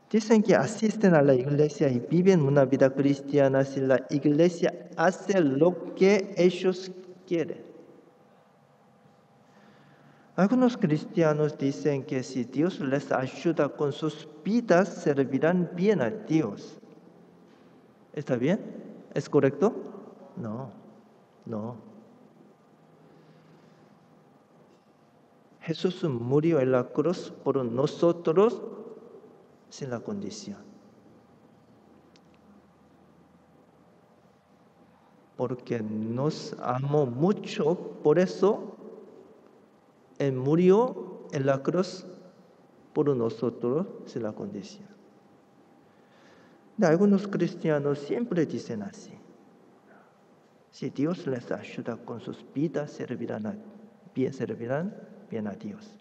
que asisten a la iglesia y viven una vida cristiana si la iglesia hace lo que ellos quieren. Algunos cristianos dicen que si Dios les ayuda con sus vidas, servirán bien a Dios. ¿Está bien? ¿Es correcto? No. Jesús murió en la cruz por nosotros sin la condición. Porque nos amó mucho, por eso Él murió en la cruz por nosotros sin la condición. Algunos cristianos siempre dicen así: si Dios les ayuda con sus vidas, servirán bien a Dios.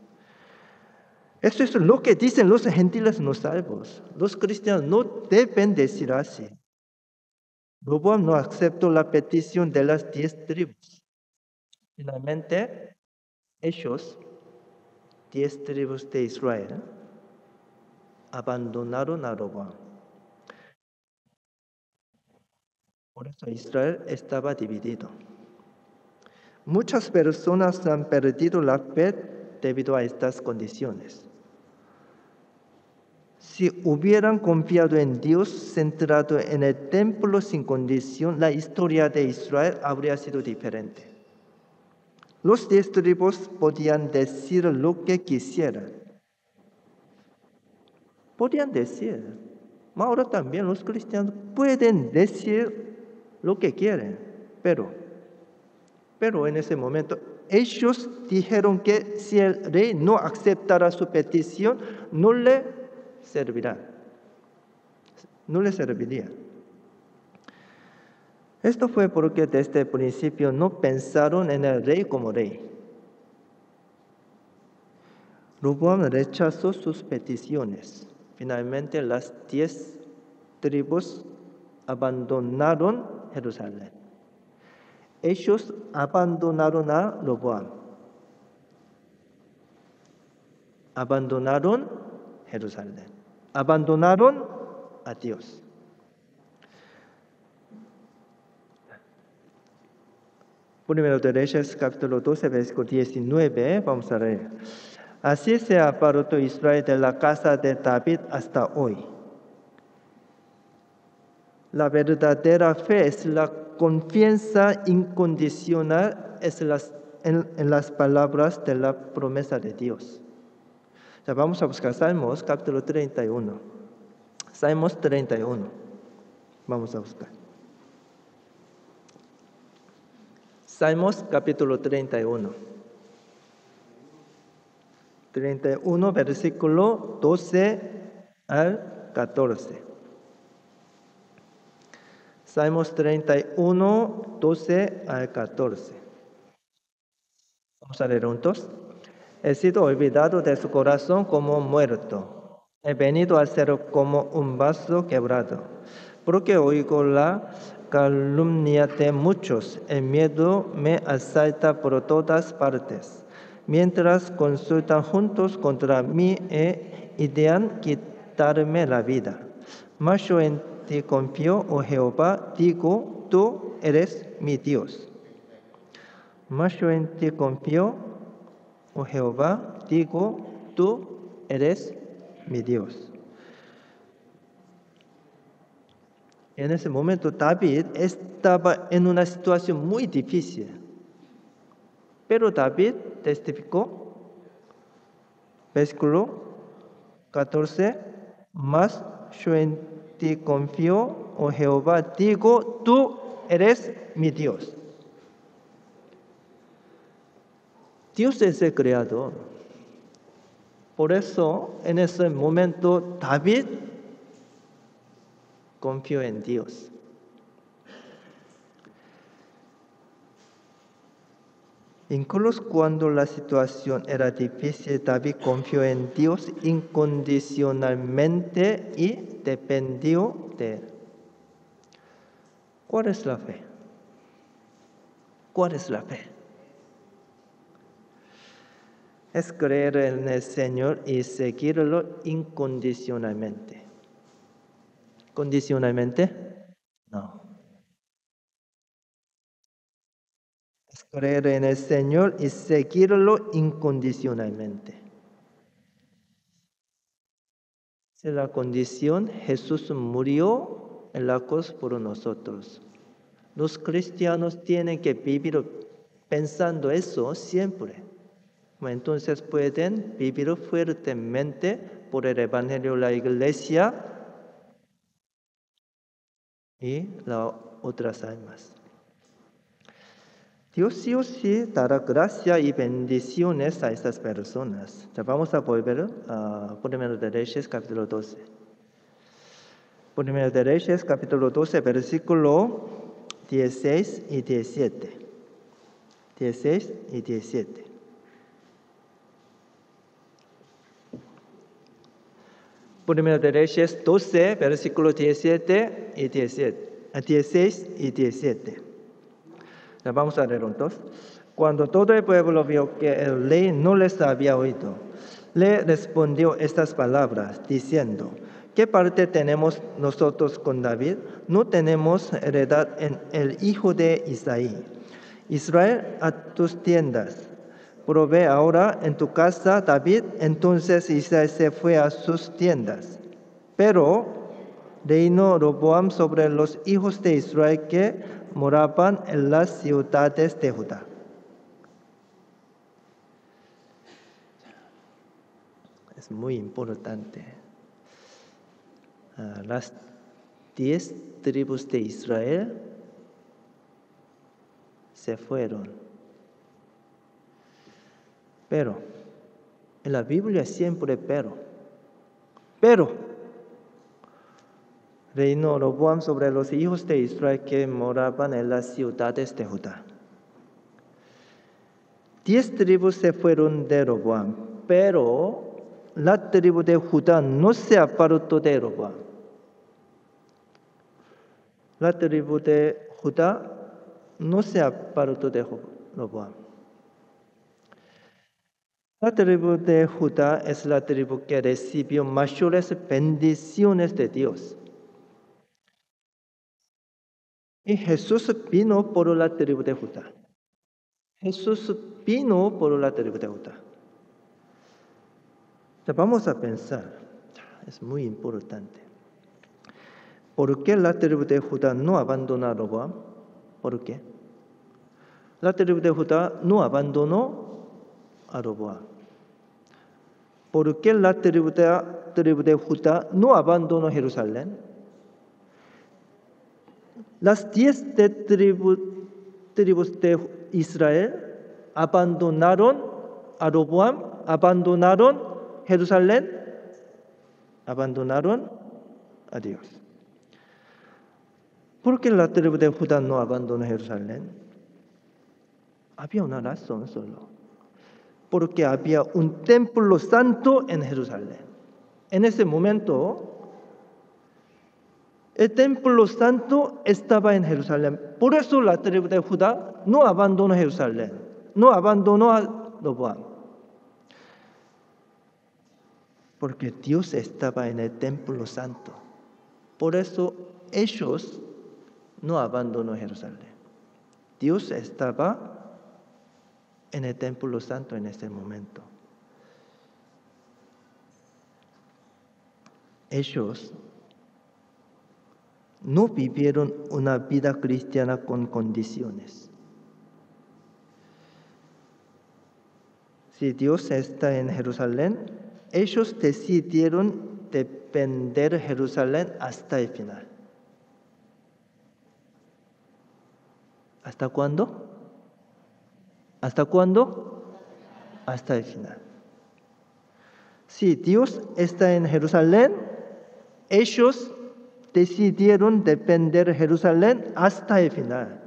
Eso es lo que dicen los gentiles no salvos. Los cristianos no deben decir así. Roboam no aceptó la petición de las 10 tribus. Finalmente, ellos, 10 tribus de Israel, abandonaron a Roboam. Por eso Israel estaba dividido. Muchas personas han perdido la fe debido a estas condiciones. Si hubieran confiado en Dios, centrado en el templo sin condición, la historia de Israel habría sido diferente. Los 10 tribus podían decir lo que quisieran. Podían decir. Ahora también los cristianos pueden decir lo que quieren. Pero en ese momento ellos dijeron que si el rey no aceptara su petición, no le servirá. No le serviría. Esto fue porque desde el principio no pensaron en el rey como rey. Roboam rechazó sus peticiones. Finalmente las 10 tribus abandonaron Jerusalén. Ellos abandonaron a Roboam. Abandonaron Jerusalén. Abandonaron a Dios. Primero de Reyes, capítulo 12, versículo 19, vamos a leer. Así se apartó Israel de la casa de David hasta hoy. La verdadera fe es la confianza incondicional en las palabras de la promesa de Dios. Ya vamos a buscar Salmos, capítulo 31. Salmos 31. Vamos a buscar. Salmos, capítulo 31. 31, versículo 12 al 14. Salmos 31, 12 al 14. Vamos a leer juntos. He sido olvidado de su corazón como muerto. He venido a ser como un vaso quebrado. Porque oigo la calumnia de muchos. El miedo me asalta por todas partes. Mientras consultan juntos contra mí e idean quitarme la vida. Mas yo en ti confío, oh Jehová, digo, tú eres mi Dios. Mas yo en ti confío, oh Jehová, digo, tú eres mi Dios. En ese momento David estaba en una situación muy difícil. Pero David testificó, versículo 14, mas yo en ti confío, oh Jehová, digo, tú eres mi Dios. Dios es el creador. Por eso, en ese momento, David confió en Dios. Incluso cuando la situación era difícil, David confió en Dios incondicionalmente y dependió de Él. ¿Cuál es la fe? ¿Cuál es la fe? Es creer en el Señor y seguirlo incondicionalmente. ¿Condicionalmente? No. Es creer en el Señor y seguirlo incondicionalmente. Esa es la condición. Jesús murió en la cruz por nosotros. Los cristianos tienen que vivir pensando eso siempre. Entonces pueden vivir fuertemente por el Evangelio, la Iglesia y las otras almas. Dios sí o sí dará gracia y bendiciones a estas personas. Ya vamos a volver a Primero de Reyes, capítulo 12. Primero de Reyes, capítulo 12, versículo 16 y 17. 16 y 17. Primero de Reyes 12, versículo 17 y 16 y 17. Ya vamos a leer juntos. Cuando todo el pueblo vio que el rey no les había oído, le respondió estas palabras, diciendo: ¿qué parte tenemos nosotros con David? No tenemos heredad en el hijo de Isaí. Israel, a tus tiendas. Provee ahora en tu casa, David. Entonces Israel se fue a sus tiendas. Pero reinó Roboam sobre los hijos de Israel que moraban en las ciudades de Judá. Es muy importante. Las 10 tribus de Israel se fueron. Pero, en la Biblia siempre pero, reinó Roboam sobre los hijos de Israel que moraban en las ciudades de Judá. 10 tribus se fueron de Roboam, pero la tribu de Judá no se apartó de Roboam. La tribu de Judá no se apartó de Roboam. La tribu de Judá es la tribu que recibió mayores bendiciones de Dios. Y Jesús vino por la tribu de Judá. Jesús vino por la tribu de Judá. Vamos a pensar, es muy importante. ¿Por qué la tribu de Judá no abandonó a Roboam? ¿Por qué? La tribu de Judá no abandonó a Roboam. ¿Por qué la tribu de Judá no abandonó Jerusalén? Las 10 tribus de Israel abandonaron a Roboam, abandonaron Jerusalén, abandonaron a Dios. ¿Por qué la tribu de Judá no abandonó Jerusalén? Había una razón solo. Porque había un templo santo en Jerusalén. En ese momento, el templo santo estaba en Jerusalén. Por eso la tribu de Judá no abandonó Jerusalén, no abandonó a Roboam. Porque Dios estaba en el templo santo. Por eso ellos no abandonó Jerusalén. Dios estaba en el templo santo en ese momento. Ellos no vivieron una vida cristiana con condiciones. Si Dios está en Jerusalén, ellos decidieron defender Jerusalén hasta el final. ¿Hasta cuándo? ¿Hasta cuándo? Hasta el final. Si Dios está en Jerusalén, ellos decidieron defender Jerusalén hasta el final.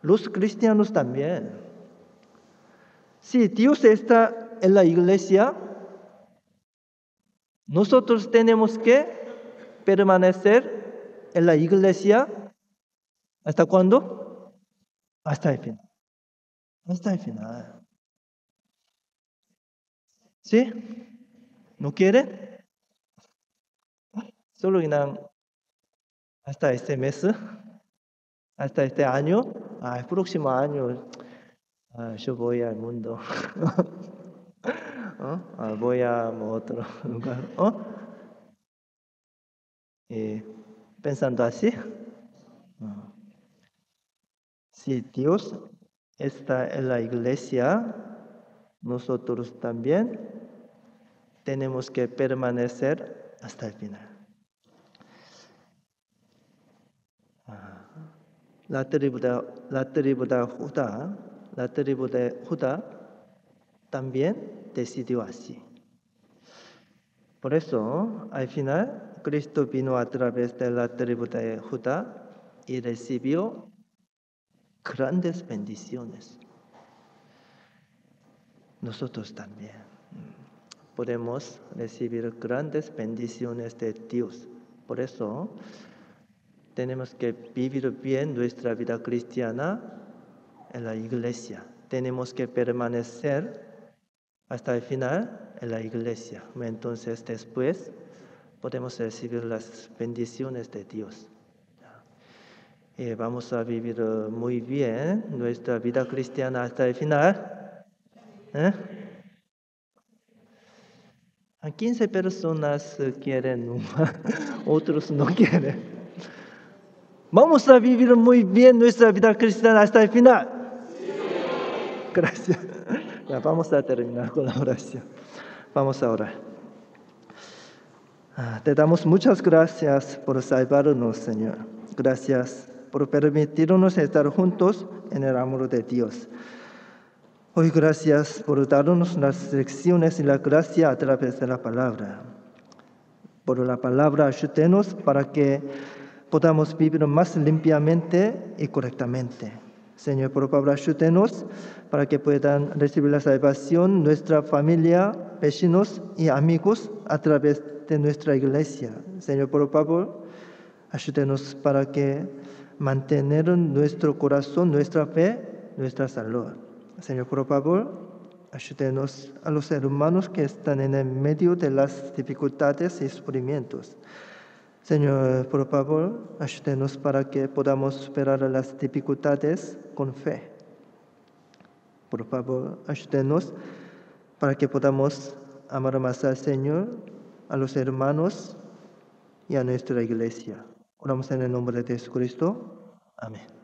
Los cristianos también. Si Dios está en la iglesia, nosotros tenemos que permanecer en la iglesia. ¿Hasta cuándo? Hasta el final. Hasta el final. ¿Sí? ¿No quieren? Solo hasta este mes, hasta este año, el próximo año yo voy al mundo. Voy a otro lugar. Pensando así. Si Dios está en la iglesia, nosotros también tenemos que permanecer hasta el final. La tribu de Judá también decidió así. Por eso, al final, Cristo vino a través de la tribu de Judá y recibió grandes bendiciones. Nosotros también podemos recibir grandes bendiciones de Dios. Por eso, tenemos que vivir bien nuestra vida cristiana en la iglesia. Tenemos que permanecer hasta el final en la iglesia. Entonces, después podemos recibir las bendiciones de Dios. Y vamos a vivir muy bien nuestra vida cristiana hasta el final. 15 personas quieren, otros no quieren. Vamos a vivir muy bien nuestra vida cristiana hasta el final. Gracias. Ya, vamos a terminar con la oración. Vamos a orar. Te damos muchas gracias por salvarnos, Señor. Gracias por permitirnos estar juntos en el amor de Dios. Hoy gracias por darnos las lecciones y la gracia a través de la palabra. Por la palabra, ayúdenos para que podamos vivir más limpiamente y correctamente. Señor, por favor, ayúdenos para que puedan recibir la salvación nuestra familia, vecinos y amigos a través de nuestra iglesia. Señor, por favor, ayúdenos para que mantener nuestro corazón, nuestra fe, nuestra salud. Señor, por favor, ayúdenos a los hermanos que están en el medio de las dificultades y sufrimientos. Señor, por favor, ayúdenos para que podamos superar las dificultades con fe. Por favor, ayúdenos para que podamos amar más al Señor, a los hermanos y a nuestra iglesia. Oramos en el nombre de Jesucristo. Amén.